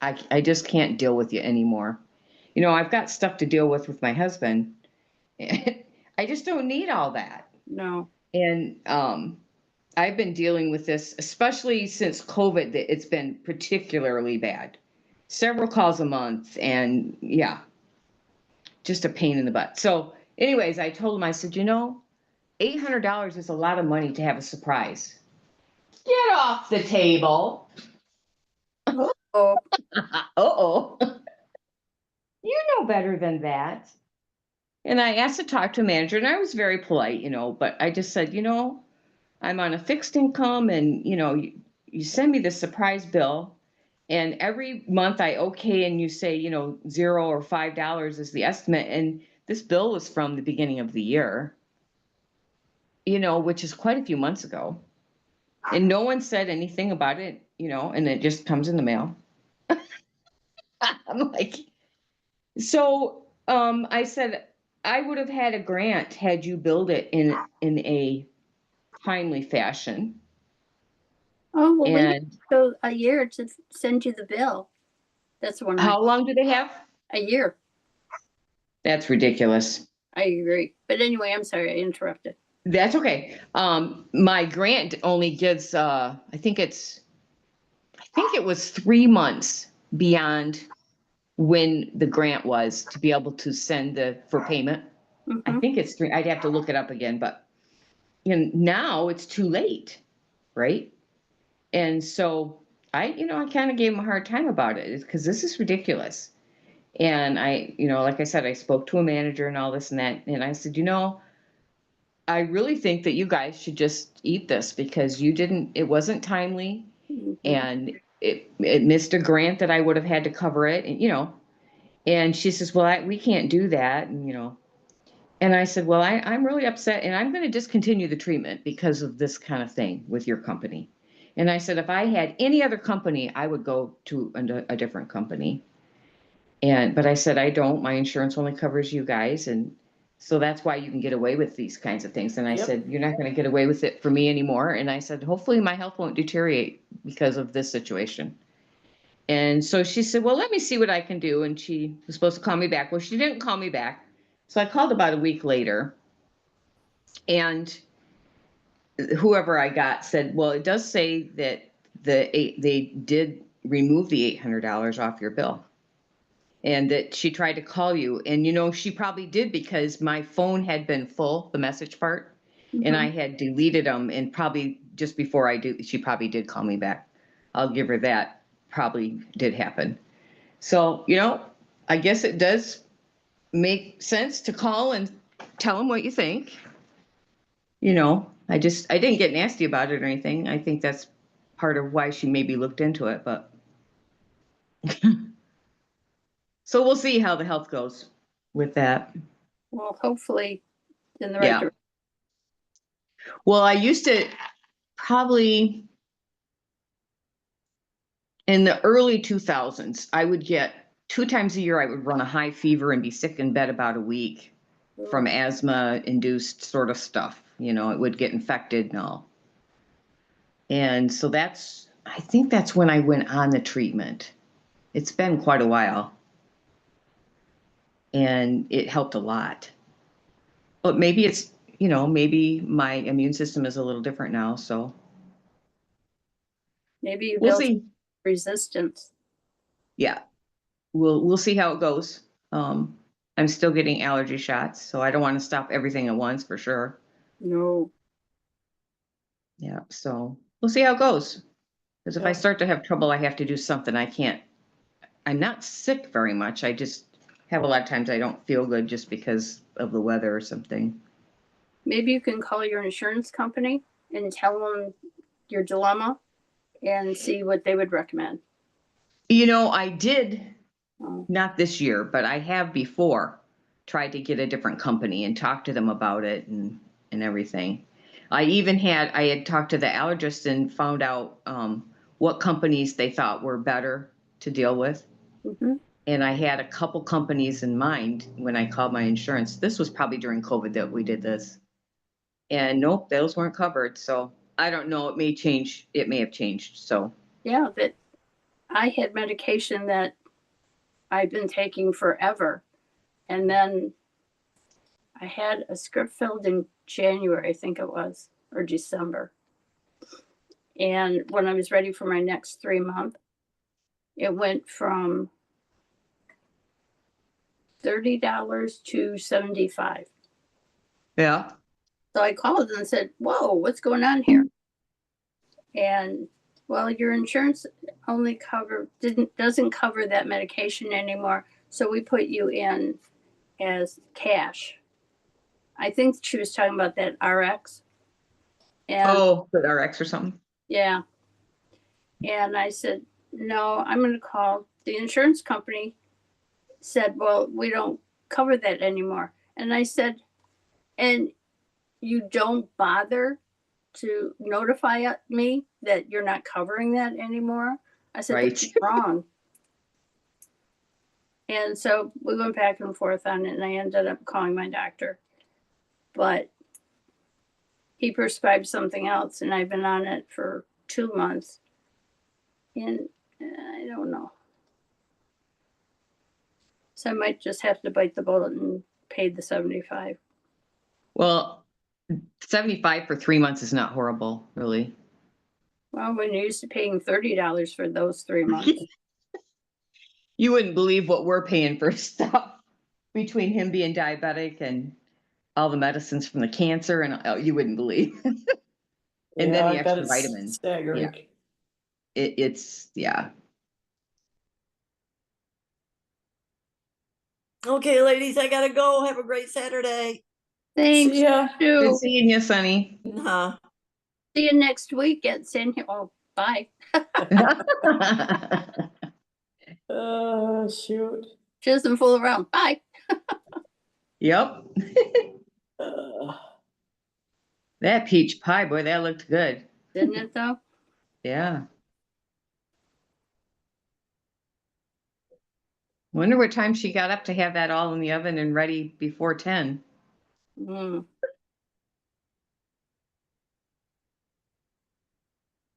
I just can't deal with you anymore. I've got stuff to deal with my husband. I just don't need all that.
No.
And I've been dealing with this, especially since COVID, that it's been particularly bad. Several calls a month, and yeah, just a pain in the butt. So Anyways, I told him, I said, you know, $800 is a lot of money to have a surprise. Get off the table.
Oh,
Uh-oh. You know better than that. And I asked to talk to a manager, and I was very polite, you know, but I just said, you know, I'm on a fixed income, and, you know, you send me this surprise bill, and every month I okay, and you say, you know, $0 or $5 is the estimate. And this bill was from the beginning of the year, you know, which is quite a few months ago. And no one said anything about it, you know, and it just comes in the mail. I'm like, so I said I would have had a grant had you build it in a timely fashion.
oh, well, we have
And
to a year to send you the bill. That's one,
how long do they have?
a year.
That's ridiculous.
I agree. But anyway, I'm sorry, I interrupted.
That's okay. My grant only gives I think it was 3 months beyond when the grant was to be able to send for payment. I
Mhm.
think it's 3. I'd have to look it up again, but you know, now it's too late, right? And so I kind of gave him a hard time about it because this is ridiculous. And like I said, I spoke to a manager and all this and that, and I said, I really think that you guys should just eat this because it wasn't timely,
Mhm.
and it missed a grant that I would have had to cover it, and she says, well, we can't do that, and I said, well, I'm really upset, and I'm going to discontinue the treatment because of this kind of thing with your company. And I said, if I had any other company, I would go to a different company. But I said, I don't. My insurance only covers you guys. And so that's why you can get away with these kinds of things. And I
Yep.
said, you're not going to get away with it for me anymore. And I said, hopefully my health won't deteriorate because of this situation. And so she said, well, let me see what I can do. And she was supposed to call me back. Well, she didn't call me back. So I called about a week later, and whoever I got said, well, it does say that they did remove the $800 off your bill, and that she tried to call you. And, she probably did because my phone had been full, the message part, and I
Mhm.
had deleted them. And probably just before she probably did call me back. I'll give her that. Probably did happen. So, I guess it does make sense to call and tell them what you think. I didn't get nasty about it or anything. I think that's part of why she maybe looked into it, but so we'll see how the health goes with that.
Well, hopefully in the right
Yeah.
direction.
Well, I used to probably in the early 2000s, I would get 2 times a year, I would run a high fever and be sick in bed about a week from asthma induced sort of stuff. It would get infected and all. And so I think that's when I went on the treatment. It's been quite a while. And it helped a lot. But maybe maybe my immune system is a little different now. So
Maybe you
we'll
built
see.
resistance.
Yeah. We'll see how it goes. I'm still getting allergy shots, so I don't want to stop everything at once for sure.
No.
Yeah. So we'll see how it goes. Because if I
Yep.
start to have trouble, I have to do something. I'm not sick very much. I just have a lot of times I don't feel good just because of the weather or something.
Maybe you can call your insurance company and tell them your dilemma and see what they would recommend.
I did,
Oh,
not this year, but I have before tried to get a different company and talk to them about it and everything. I had talked to the allergist and found out what companies they thought were better to deal with.
mhm.
And I had a couple companies in mind when I called my insurance. This was probably during COVID that we did this. And nope, those weren't covered. So I don't know. It may change. It may have changed. So
Yeah, but I had medication that I've been taking forever. And then I had a script filled in January, I think it was, or December. And when I was ready for my next 3 month, it went from $30 to $75.
Yeah.
So I called and said, whoa, what's going on here? And well, your insurance only doesn't cover that medication anymore. So we put you in as cash. I think she was talking about that RX. And
Oh, with RX or something.
yeah. And I said, no, I'm going to call the insurance company. Said, well, we don't cover that anymore. And I said, and you don't bother to notify me that you're not covering that anymore? I said,
Right.
that's wrong. And so we went back and forth on it, and I ended up calling my doctor. But he prescribed something else, and I've been on it for 2 months. And I don't know. So I might just have to bite the bullet and pay the 75.
Well, 75 for 3 months is not horrible, really.
Well, when you're used to paying $30 for those 3 months.
You wouldn't believe what we're paying for stuff between him being diabetic and all the medicines from the cancer, and you wouldn't believe. And
Yeah,
then the
I bet
extra
it's
vitamins.
staggering.
It's yeah.
Okay, ladies, I gotta go. Have a great Saturday.
Thanks.
See ya.
Good
Too.
seeing you, Sonny.
Huh.
See you next week at San Diego. Oh, bye.
Shoot.
She doesn't fool around. Bye.
Yep.
Uh,
That peach pie, boy, that looked good.
Didn't it though?
Yeah. Wonder what time she got up to have that all in the oven and ready before 10.
Mm.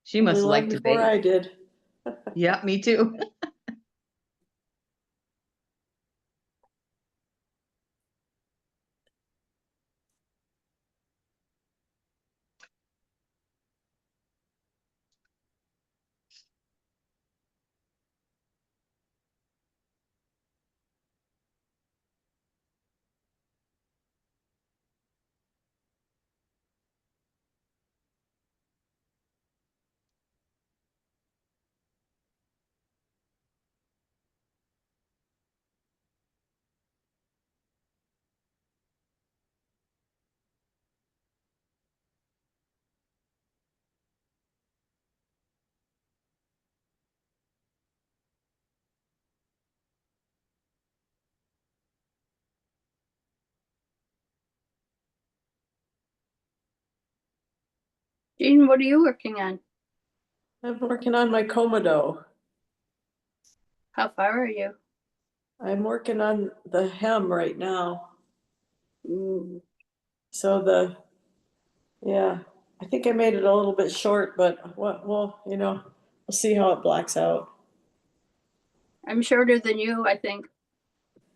She
probably
must
long
like to
before
bake.
I did.
Yeah, me too.
Jean, what are you working on?
I'm working on my Komodo.
How far are you?
I'm working on the hem right now.
Mm.
So yeah, I think I made it a little bit short, but what, well, we'll see how it blacks out.
I'm shorter than you, I think.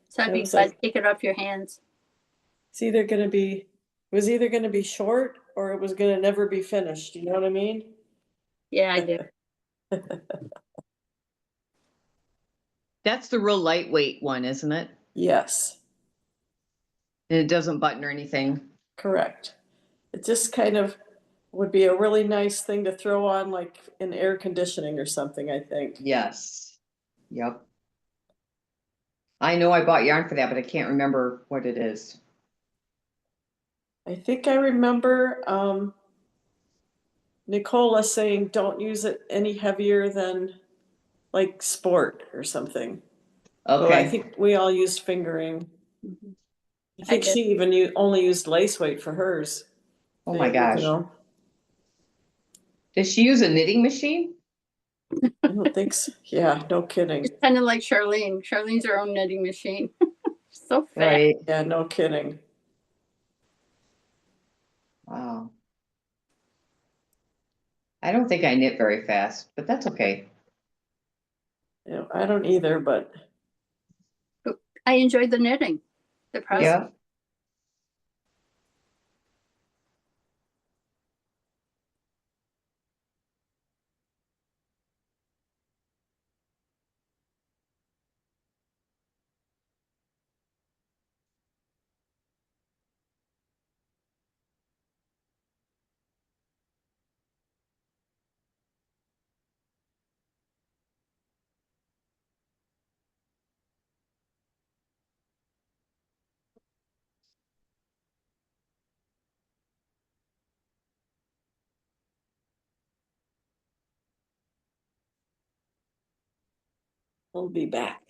So I'd
It
be
was
glad
like,
to take it off your hands.
it was either gonna be short or it was gonna never be finished, you know what I mean?
Yeah, I do.
That's the real lightweight one, isn't it?
Yes,
And it doesn't button or anything.
correct. It just kind of would be a really nice thing to throw on like in air conditioning or something, I think.
Yes. Yep. I know I bought yarn for that, but I can't remember what it is.
I think I remember Nicola saying don't use it any heavier than like sport or something. So I
Okay.
think we all used fingering.
Mhm.
I
I
think
did.
she even only used lace weight for hers.
Oh my gosh.
I
Does she use a knitting machine?
don't think so. Yeah, no kidding.
It's kind of like Charlene. Charlene's her own knitting machine. So fast.
Right.
Yeah, no kidding.
Wow. I don't think I knit very fast, but that's okay.
I don't either, but
I enjoyed the knitting, the process.
Yeah.
I'll be back.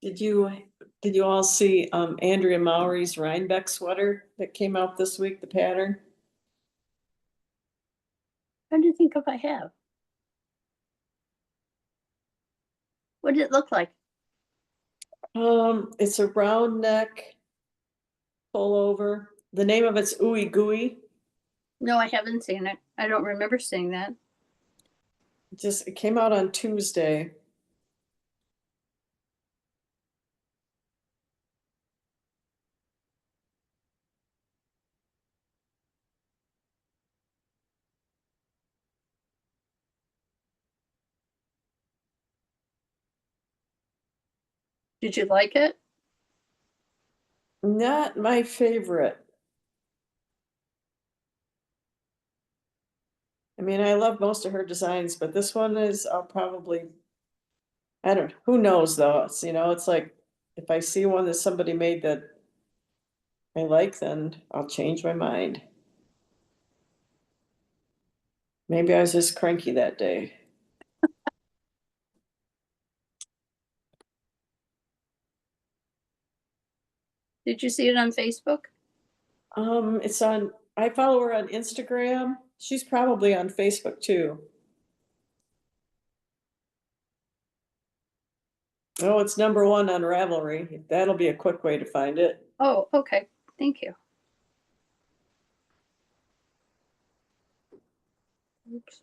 Did you, did you all see, Andrea Maury's Rhinebeck sweater that came out this week, the pattern?
I do think if I have. What did it look like?
It's a round neck pullover. The name of it's Ooey Gooey.
No, I haven't seen it. I don't remember seeing that.
It came out on Tuesday.
Did you like it?
Not my favorite. I mean, I love most of her designs, but this one is, I'll probably, I don't, who knows though, it's, it's like, if I see one that somebody made that I like, then I'll change my mind. Maybe I was just cranky that day.
Did you see it on Facebook?
It's on, I follow her on Instagram. She's probably on Facebook too. Oh, it's #1 on Ravelry. That'll be a quick way to find it.
Oh, okay. Thank you. Oops.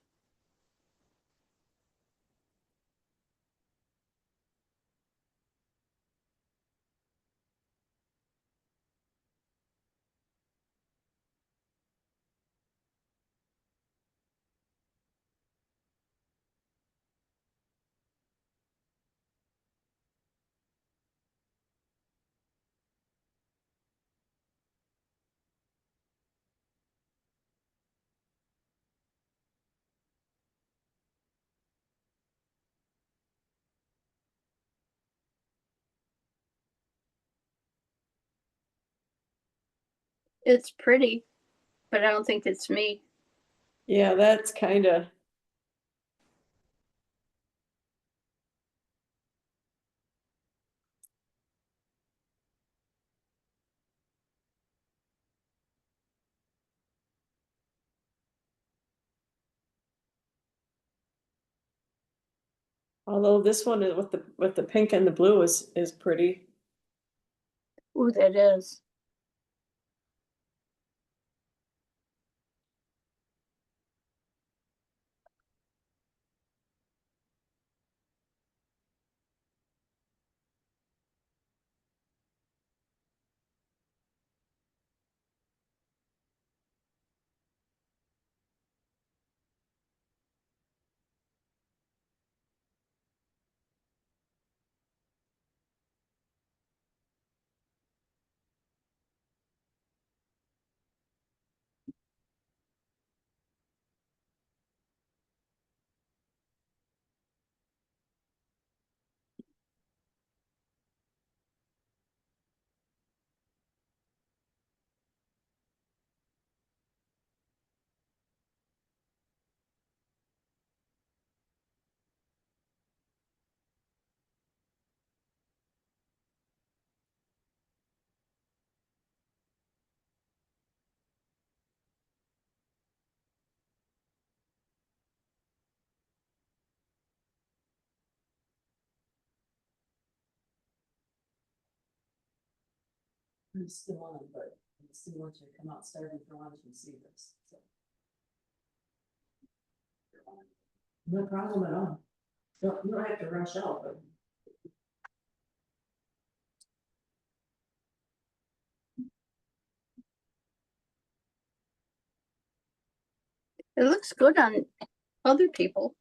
It's pretty, but I don't think it's me.
Yeah, that's kind of, although this one is with the pink and the blue is pretty.
Ooh, that is.
It's still on, but see once you come out starting for lunch and see this. No problem at all. You don't have to rush out, but.
It looks good on other people.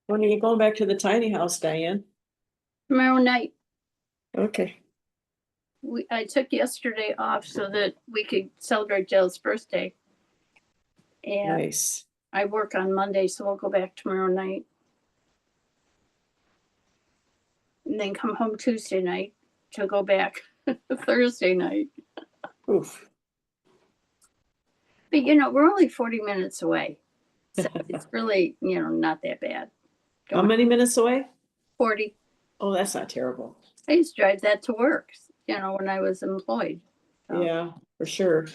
When are you going back to the tiny house, Diane?
Tomorrow night,
Okay.
I took yesterday off so that we could celebrate Jill's birthday. And
Nice.
I work on Monday, so we'll go back tomorrow night. And then come home Tuesday night to go back Thursday night.
Oof.
But we're only 40 minutes away. So it's really, not that bad.
How many minutes away?
40.
Oh, that's not terrible.
I used to drive that to work, when I was employed. So
Yeah, for sure.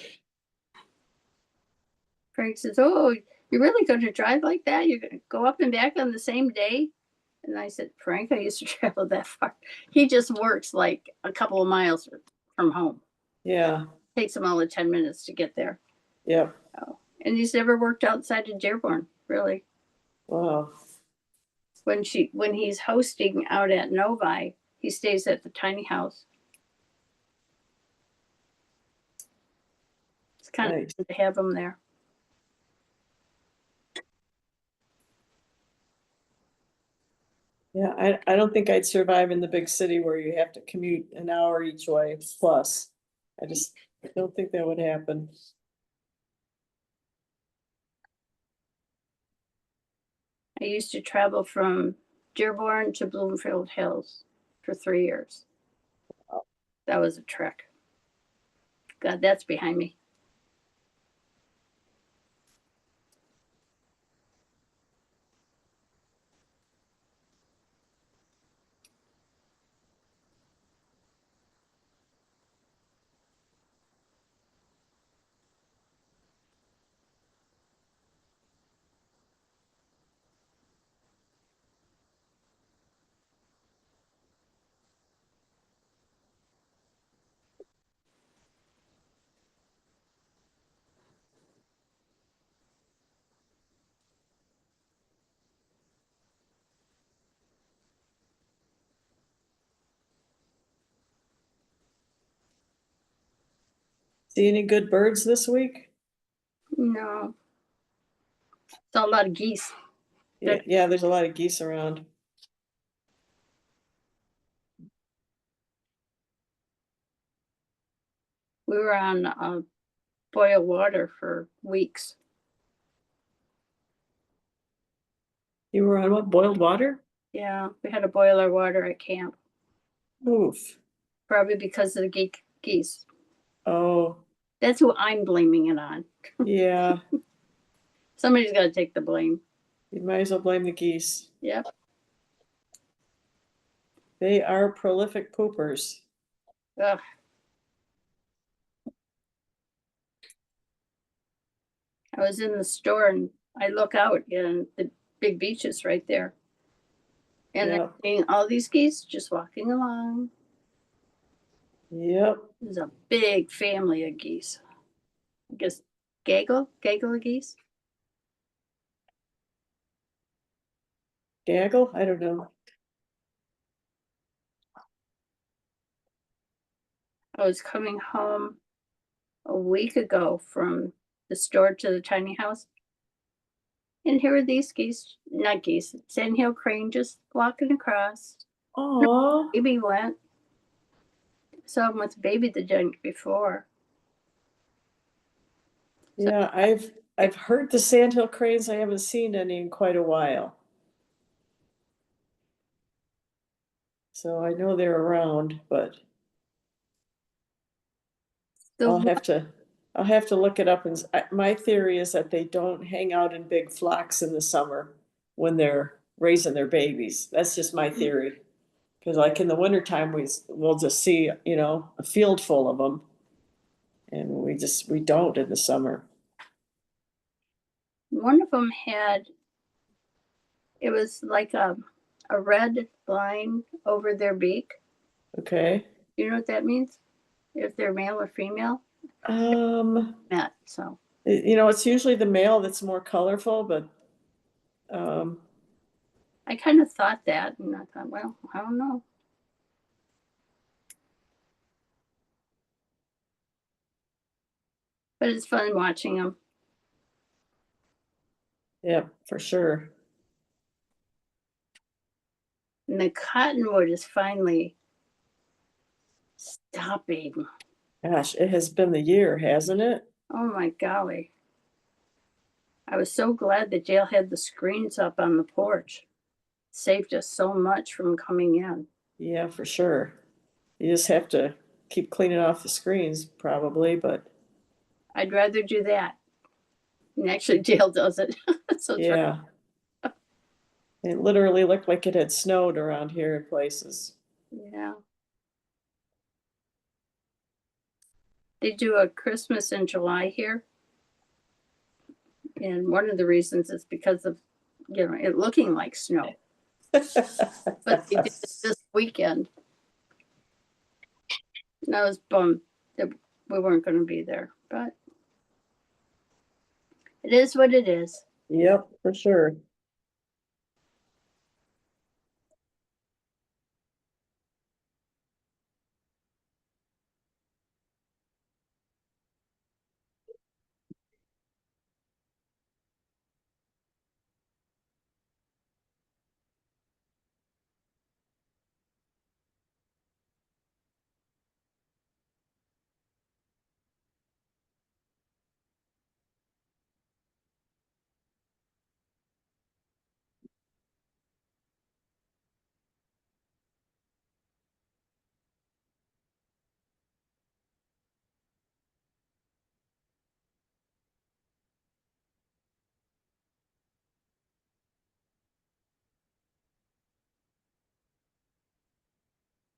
Frank says, "Oh, you're really going to drive like that? You're going to go up and back on the same day?" And I said, "Frank, I used to travel that far." He just works like a couple of miles from home.
Yeah,
Takes him all of 10 minutes to get there.
yep.
Oh. And he's never worked outside of Dearborn, really.
Wow.
When he's hosting out at Novi, he stays at the tiny house. It's kind
Nice.
of to have him there.
Yeah, I don't think I'd survive in the big city where you have to commute an hour each way plus. I just don't think that would happen.
I used to travel from Dearborn to Bloomfield Hills for 3 years. That was a trek. God, that's behind me.
See any good birds this week?
No. Saw a lot of geese.
Yeah, there's a lot of geese around.
We were on boiled water for weeks.
You were on what, boiled water?
Yeah, we had to boil our water at camp,
Oof.
probably because of the geese.
Oh,
That's who I'm blaming it on.
yeah,
Somebody's got to take the blame.
you might as well blame the geese.
Yep.
They are prolific poopers.
Ugh. I was in the store and I look out and the big beach is right there. And
Yep.
I'm seeing all these geese just walking along.
Yep,
There's a big family of geese. I guess gaggle of geese.
gaggle, I don't know.
I was coming home a week ago from the store to the tiny house. And here are these geese, not geese, sandhill crane just walking across.
Oh,
Baby went. Saw him with baby the day before.
yeah, I've heard the sandhill cranes. I haven't seen any in quite a while. So I know they're around, but I'll have to look it up and my theory is that they don't hang out in big flocks in the summer when they're raising their babies. That's just my theory. Cause like in the wintertime, we'll just see, a field full of them. And we don't in the summer.
One of them it was like a red line over their beak.
Okay.
You know what that means? If they're male or female? Met, so.
It's usually the male that's more colorful, but,
I kind of thought that, and I thought, well, I don't know. But it's fun watching them.
yeah, for sure.
And the cottonwood is finally stopping.
Gosh, it has been the year, hasn't it?
Oh my golly. I was so glad that Jail had the screens up on the porch. Saved us so much from coming in.
Yeah, for sure. You just have to keep cleaning off the screens probably, but
I'd rather do that. And actually, Jail does it. So it's
Yeah. It literally looked like it had snowed around here in places.
yeah. They do a Christmas in July here. And one of the reasons is because of, it looking like snow. But they did it this weekend. And I was bummed that we weren't gonna be there, but it is what it is.
Yep, for sure.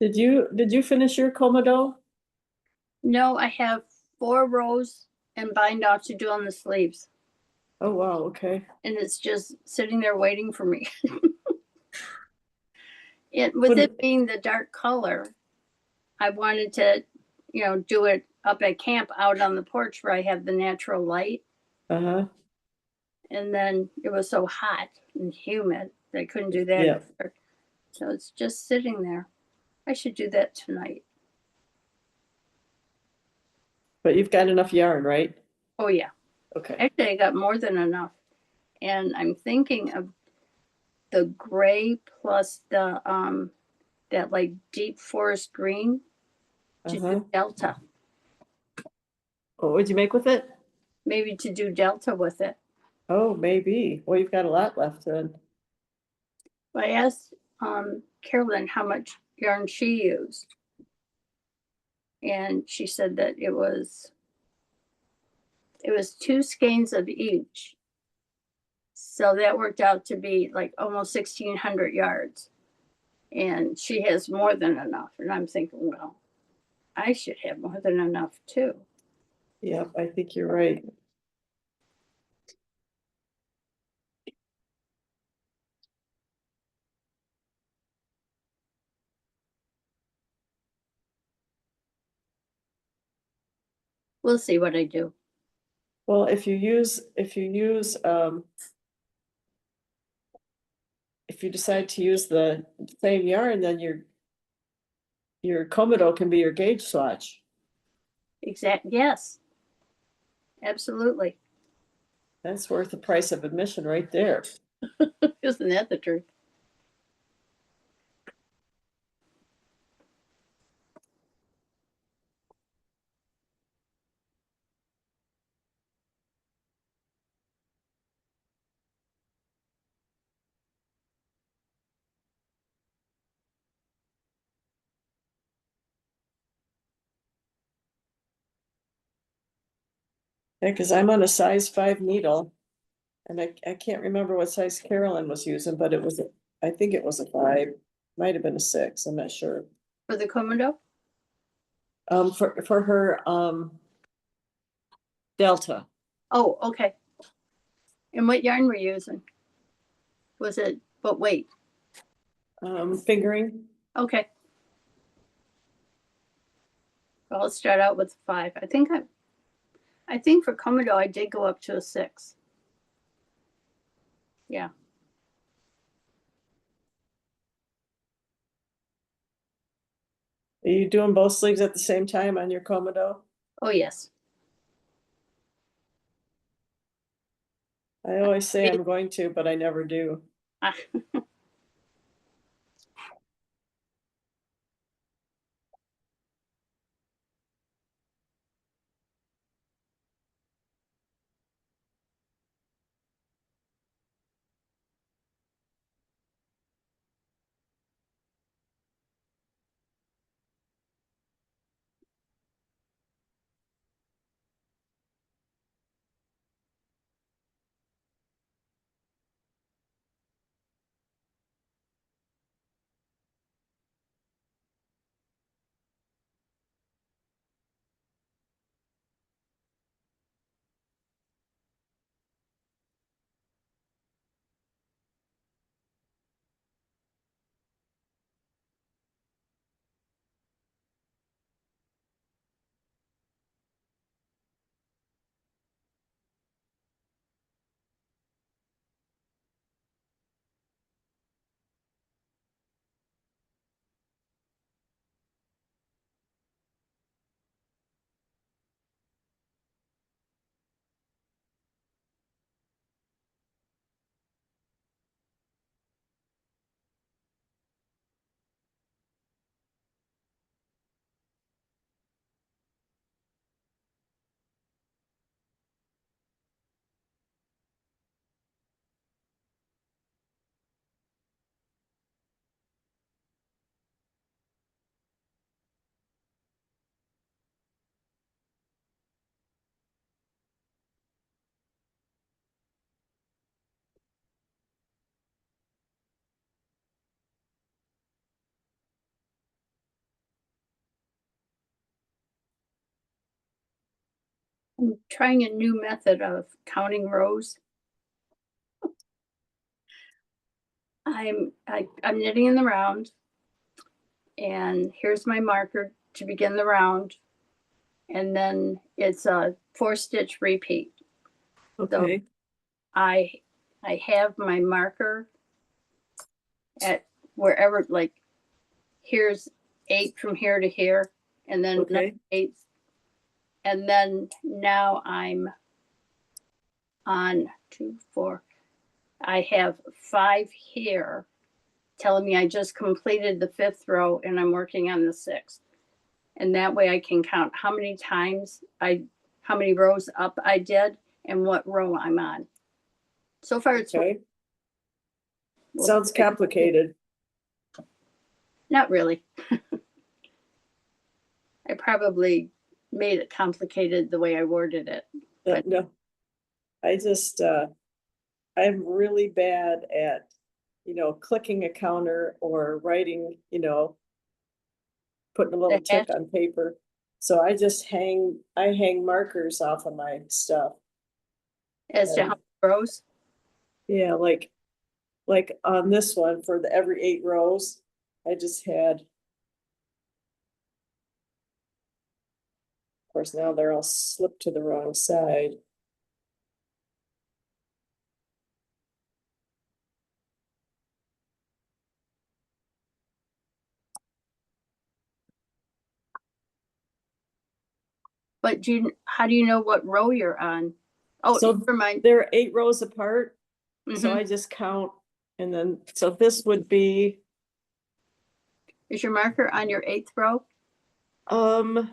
Did you finish your Komodo?
No, I have 4 rows and bind off to do on the sleeves.
Oh, wow, okay.
And it's just sitting there waiting for me. With
What-
it being the dark color, I wanted to, do it up at camp out on the porch where I have the natural light.
Uh-huh,
And then it was so hot and humid that I couldn't do that.
Yeah.
either. So it's just sitting there. I should do that tonight.
but you've got enough yarn, right?
Oh yeah.
Okay,
Actually, I got more than enough. And I'm thinking of the gray plus the that like deep forest green to
uh-huh.
do delta.
What would you make with it?
Maybe to do delta with it.
Oh, maybe. Well, you've got a lot left then.
I asked Carolyn how much yarn she used. And she said that it was 2 skeins of each. So that worked out to be like almost 1,600 yards. And she has more than enough. And I'm thinking, well, I should have more than enough too.
Yep, I think you're right.
We'll see what I do.
Well, if you decide to use the same yarn, then your Komodo can be your gauge swatch.
Yes, absolutely.
That's worth the price of admission right there.
Isn't that the truth?
Yeah, because I'm on a size 5 needle. And I can't remember what size Carolyn was using, but I think it was a 5, might have been a 6, I'm not sure.
For the Komodo?
For her, Delta.
Oh, okay. And what yarn were you using? But wait,
Fingering.
okay. Well, let's start out with 5. I think for Komodo, I did go up to a 6. Yeah.
Are you doing both sleeves at the same time on your Komodo?
Oh, yes.
I always say I'm going to, but I never do.
Ah, I'm trying a new method of counting rows. I'm knitting in the round, and here's my marker to begin the round, and then it's a 4-stitch repeat.
Okay,
I have my marker at wherever, like, here's 8 from here to here, and then
okay,
8, and then now I'm on 2, 4. I have 5 here, telling me I just completed the 5th row and I'm working on the 6th. And that way I can count how many how many rows up I did and what row I'm on. So far it's
okay.
well,
Sounds complicated.
not really. I probably made it complicated the way I worded it. But-
No, I just, I'm really bad at, clicking a counter or writing, putting a little
The
tick on paper. So I just I hang markers off of my stuff.
As to how many rows,
Yeah, like on this one for the every 8 rows, I just had. Of course, now they're all slipped to the wrong side.
but how do you know what row you're on? Oh,
So
never mind.
they're 8 rows apart, so
Mhm.
I just count, and then, so this would be,
Is your marker on your 8th row?
I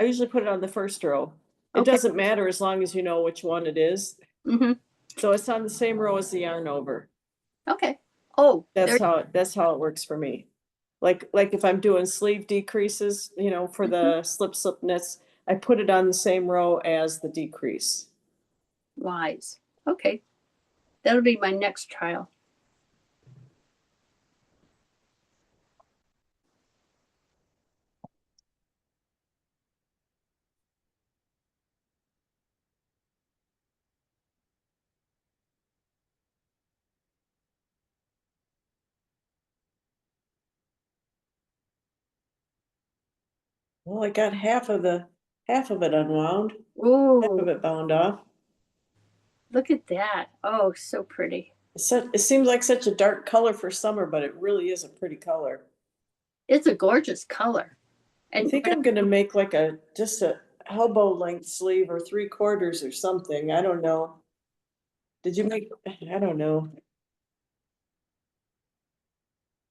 usually put it on the first row. It
Okay.
doesn't matter as long as you know which one it is.
Mm-hmm.
So it's on the same row as the yarn over.
Okay. Oh,
That's
there,
that's how it works for me. Like if I'm doing sleeve decreases, for the slip knits, I put it on the same row as the decrease.
wise. Okay. That'll be my next trial.
Well, I got half of it unwound, half of
Ooh,
it bound off.
look at that. Oh, so pretty.
It seems like such a dark color for summer, but it really is a pretty color.
It's a gorgeous color.
I
And
think I'm gonna make like just a elbow length sleeve or 3/4 or something. I don't know. Did you make, I don't know.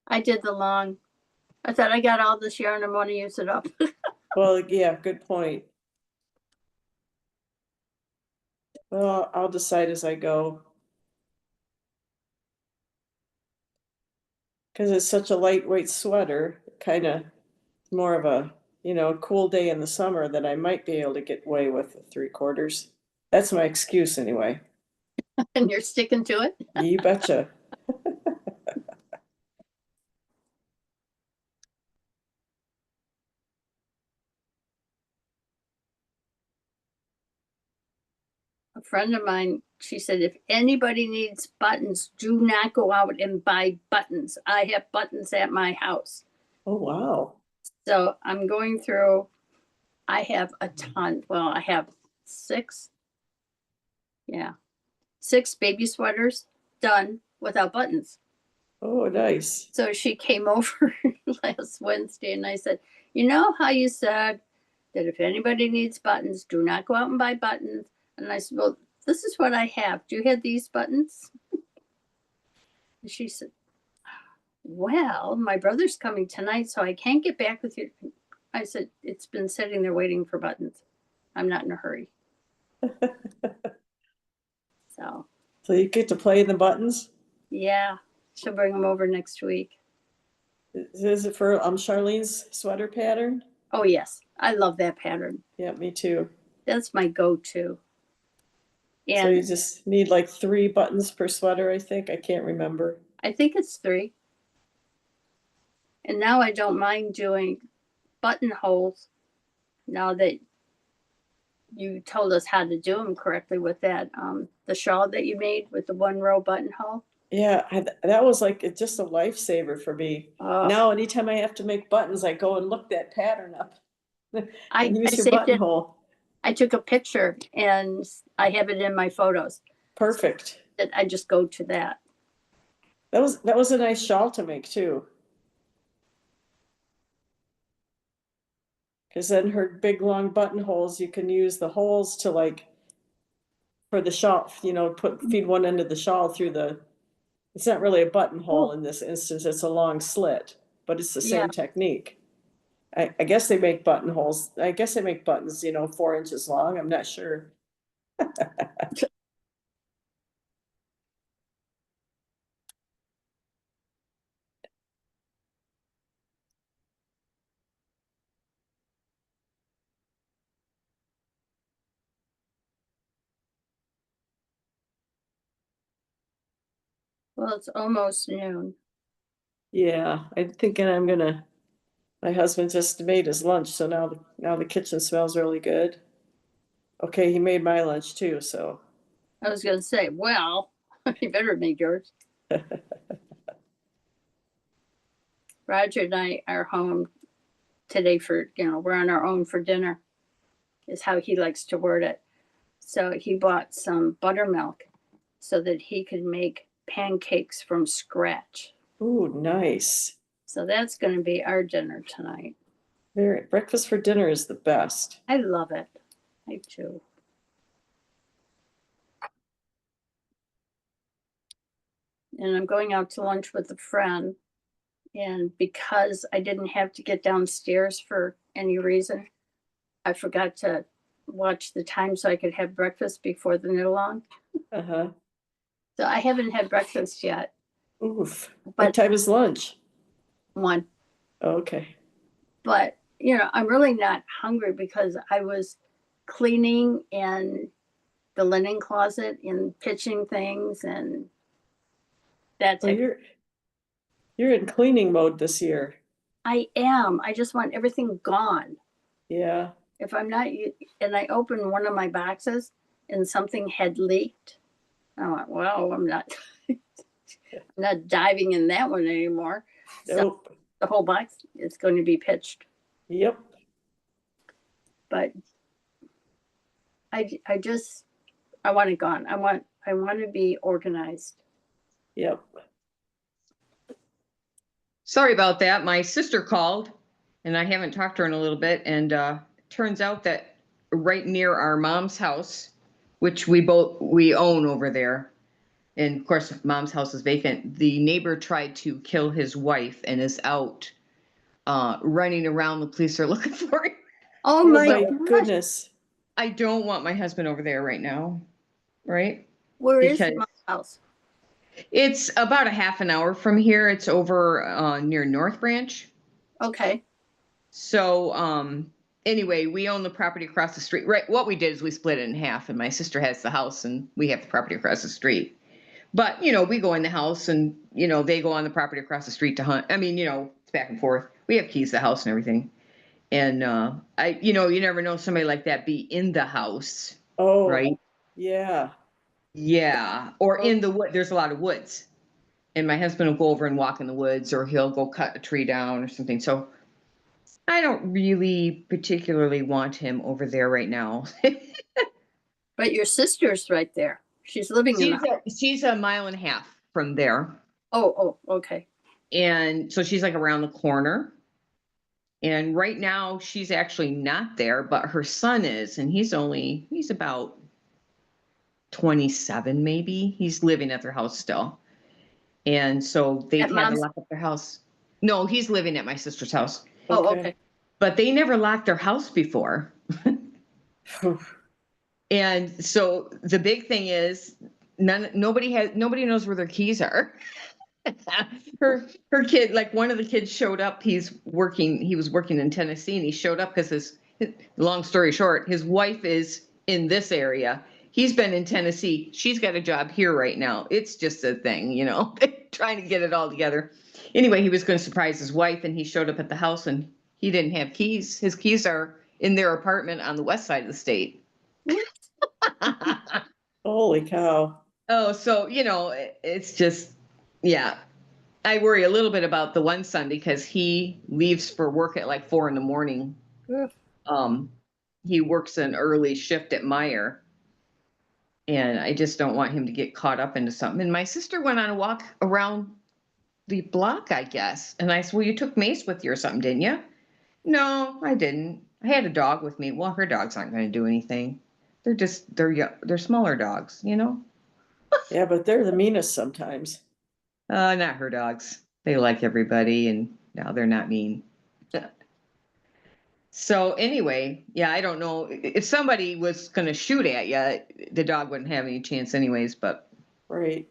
I did the long. I thought I got all this yarn, I want to use it up.
Well, yeah, good point. Well, I'll decide as I go. Cause it's such a lightweight sweater, kinda more of a, cool day in the summer that I might be able to get away with the 3/4. That's my excuse anyway.
And you're sticking to it?
You betcha.
A friend of mine, she said, if anybody needs buttons, do not go out and buy buttons. I have buttons at my house.
Oh, wow.
So I'm going through, I have a ton. Well, I have 6. Yeah. 6 baby sweaters done without buttons.
Oh, nice.
So she came over last Wednesday and I said, you know how you said that if anybody needs buttons, do not go out and buy buttons. And I said, well, this is what I have. Do you have these buttons? And she said, well, my brother's coming tonight, so I can't get back with you. I said, it's been sitting there waiting for buttons. I'm not in a hurry. So,
So you get to play in the buttons?
yeah, she'll bring them over next week.
Is it for Charlene's sweater pattern?
Oh, yes. I love that pattern.
Yeah, me too.
That's my go-to.
So you
And
just need like 3 buttons per sweater, I think. I can't remember.
I think it's 3. And now I don't mind doing buttonholes now that you told us how to do them correctly with that, the shawl that you made with the 1 row buttonhole.
Yeah, that was like, it's just a lifesaver for me.
Oh,
Now, anytime I have to make buttons, I go and look that pattern up.
I
And use your
saved it.
buttonhole.
I took a picture and I have it in my photos
Perfect.
that I just go to that.
That was a nice shawl to make too. Cause then her big long buttonholes, you can use the holes to like, for the shawl, you know, feed one end of the shawl through the, it's not really a buttonhole in this instance, it's a long slit, but it's the
Yeah.
same technique. I guess they make buttonholes, I guess they make buttons, 4 inches long, I'm not sure.
Well, it's almost noon.
Yeah, I'm thinking my husband just made his lunch, so now the kitchen smells really good. Okay, he made my lunch too, so.
I was gonna say, well, you better make yours. Roger and I are home today for, we're on our own for dinner, is how he likes to word it. So he bought some buttermilk so that he could make pancakes from scratch.
Ooh, nice.
So that's going to be our dinner tonight.
Breakfast for dinner is the best.
I love it. I do. And I'm going out to lunch with a friend. And because I didn't have to get downstairs for any reason, I forgot to watch the time so I could have breakfast before the knit-along.
Uh-huh.
So I haven't had breakfast yet.
Oof. What
But
time is lunch?
1.
Okay.
But, I'm really not hungry because I was cleaning in the linen closet and pitching things and that
Well,
type.
you're in cleaning mode this year.
I am. I just want everything gone.
Yeah.
If I'm not, and I opened one of my boxes and something had leaked. I went, well, I'm not diving in that one anymore. So
Nope.
the whole box is going to be pitched.
Yep.
But I want it gone. I want to be organized.
Yep.
Sorry about that. My sister called and I haven't talked to her in a little bit. And turns out that right near our mom's house, which we own over there, and of course, mom's house is vacant. The neighbor tried to kill his wife and is out running around. The police are looking for him.
Oh
Oh
my
my
gosh.
goodness.
I don't want my husband over there right now, right?
Where is
Because
my house?
it's about a half an hour from here. It's over near North Branch.
Okay.
So anyway, we own the property across the street. Right. What we did is we split it in half, and my sister has the house and we have the property across the street. But, we go in the house and, they go on the property across the street to hunt. I mean, it's back and forth. We have keys to the house and everything. And you never know somebody like that be in the house,
Oh,
right?
yeah.
Yeah. Or in the wood. There's a lot of woods. And my husband will go over and walk in the woods, or he'll go cut a tree down or something. So I don't really particularly want him over there right now.
But your sister's right there. She's living in the
She's a mile and a half from there.
Oh, okay.
And so she's like around the corner. And right now she's actually not there, but her son is, and he's about 27 maybe. He's living at their house still. And so they've
At
had to
mom's?
lock up their house. No, he's living at my sister's house.
Oh, okay.
But they never locked their house before. And so the big thing is nobody knows where their keys are. her kid, like one of the kids showed up, he was working in Tennessee, and he showed up because long story short, his wife is in this area. He's been in Tennessee. She's got a job here right now. It's just a thing, trying to get it all together. Anyway, he was going to surprise his wife, and he showed up at the house and he didn't have keys. His keys are in their apartment on the west side of the state.
Holy cow.
Oh, so, it's just, yeah. I worry a little bit about the one son because he leaves for work at like 4 a.m.
Ugh.
He works an early shift at Meyer. And I just don't want him to get caught up into something. And my sister went on a walk around the block, I guess. And I said, well, you took Mace with you or something, didn't you? No, I didn't. I had a dog with me. Well, her dogs aren't going to do anything. They're smaller dogs,
Yeah, but they're the meanest sometimes.
Not her dogs. They like everybody and no, they're not mean. So anyway, yeah, I don't know if somebody was going to shoot at you, the dog wouldn't have any chance anyways, but
Right.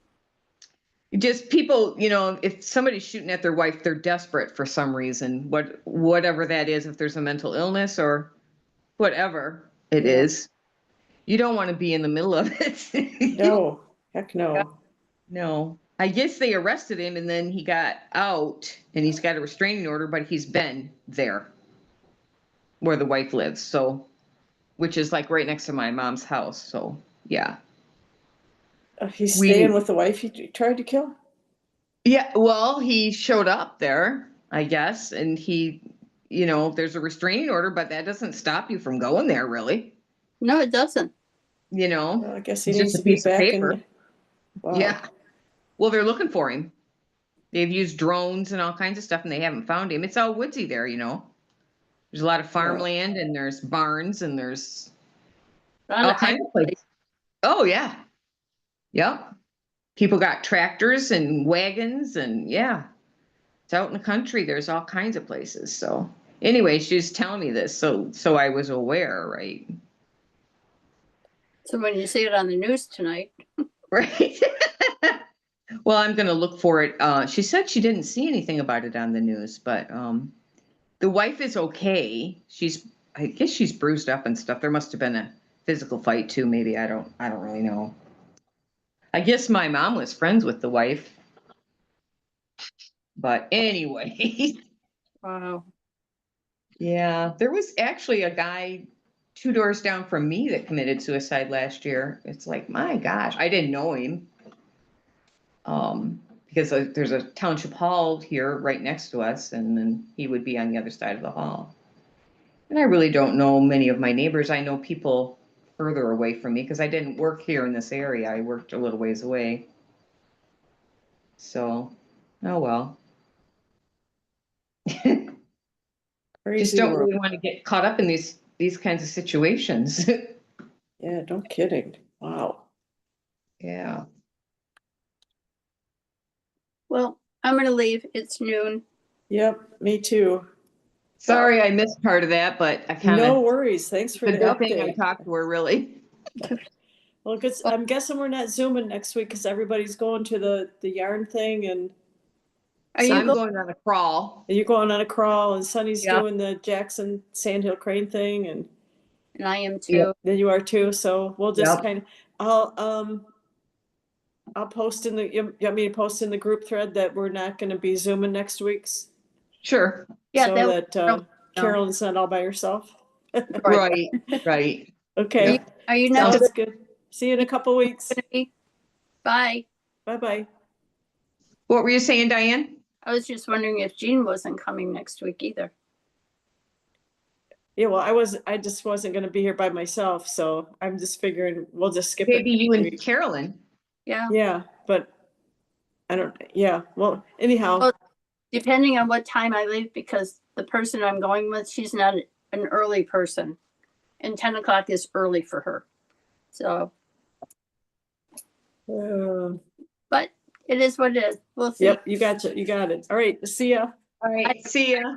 just people, if somebody's shooting at their wife, they're desperate for some reason, whatever that is, if there's a mental illness or whatever it
Yeah.
is, you don't want to be in the middle of it.
No, heck no.
No, I guess they arrested him and then he got out and he's got a restraining order, but he's been there where the wife lives. So, which is like right next to my mom's house. So yeah.
He's
We-
staying with the wife he tried to kill?
Yeah, well, he showed up there, I guess, and there's a restraining order, but that doesn't stop you from going there, really.
No, it doesn't.
Well, I guess he
It's
needs
just
to
a
be
piece of
back
paper.
in. Wow.
Yeah. Well, they're looking for him. They've used drones and all kinds of stuff, and they haven't found him. It's all woodsy there, There's a lot of farmland, and there's barns, and there's
Not
all
a
kinds
high-
of places. Oh, yeah. Yep. People got tractors and wagons, and yeah. It's out in the country. There's all kinds of places. So anyway, she was telling me this, so I was aware, right?
So when you see it on the news tonight,
Right. Well, I'm gonna look for it. She said she didn't see anything about it on the news, but the wife is okay. I guess she's bruised up and stuff. There must have been a physical fight too. Maybe I don't really know. I guess my mom was friends with the wife. But anyway,
wow.
yeah, there was actually a guy 2 doors down from me that committed suicide last year. It's like, my gosh, I didn't know him. Because there's a township hall here right next to us, and then he would be on the other side of the hall. And I really don't know many of my neighbors. I know people further away from me because I didn't work here in this area. I worked a little ways away. So, oh well. Just
Crazy
don't
world.
really want to get caught up in these kinds of situations.
Yeah, no kidding. Wow.
Yeah.
Well, I'm gonna leave. It's noon.
Yep, me too.
Sorry I missed part of that, but I kind
No
of,
worries. Thanks for
the
the
good thing I
update.
talked to her really.
Well, because I'm guessing we're not zooming next week because everybody's going to the yarn thing, and
Are
So
you
I'm
go-
going on a crawl.
you're going on a crawl, and Sunny's
Yeah.
doing the Jackson Sandhill Crane thing, and
And I am too.
Yep.
then you are too. So we'll just
Yep.
kind of, I'll post in the, you want me to post in the group thread that we're not going to be zooming next week's?
Sure.
Yeah,
So
that
that Carolyn's not all by herself.
Right, right.
Okay,
Are you not
sounds good. See you in a couple weeks.
gonna be? Bye.
Bye-bye.
What were you saying, Diane?
I was just wondering if Jean wasn't coming next week either.
Yeah, well, I just wasn't gonna be here by myself, so I'm just figuring we'll just skip it.
Maybe you
next
and
week.
Carolyn.
Yeah.
Yeah, but I don't, yeah, well, anyhow,
Well, depending on what time I leave, because the person I'm going with, she's not an early person. And 10 o'clock is early for her. So, but it is what it is. We'll see.
yep, you got it. All right, see ya.
All right. See ya.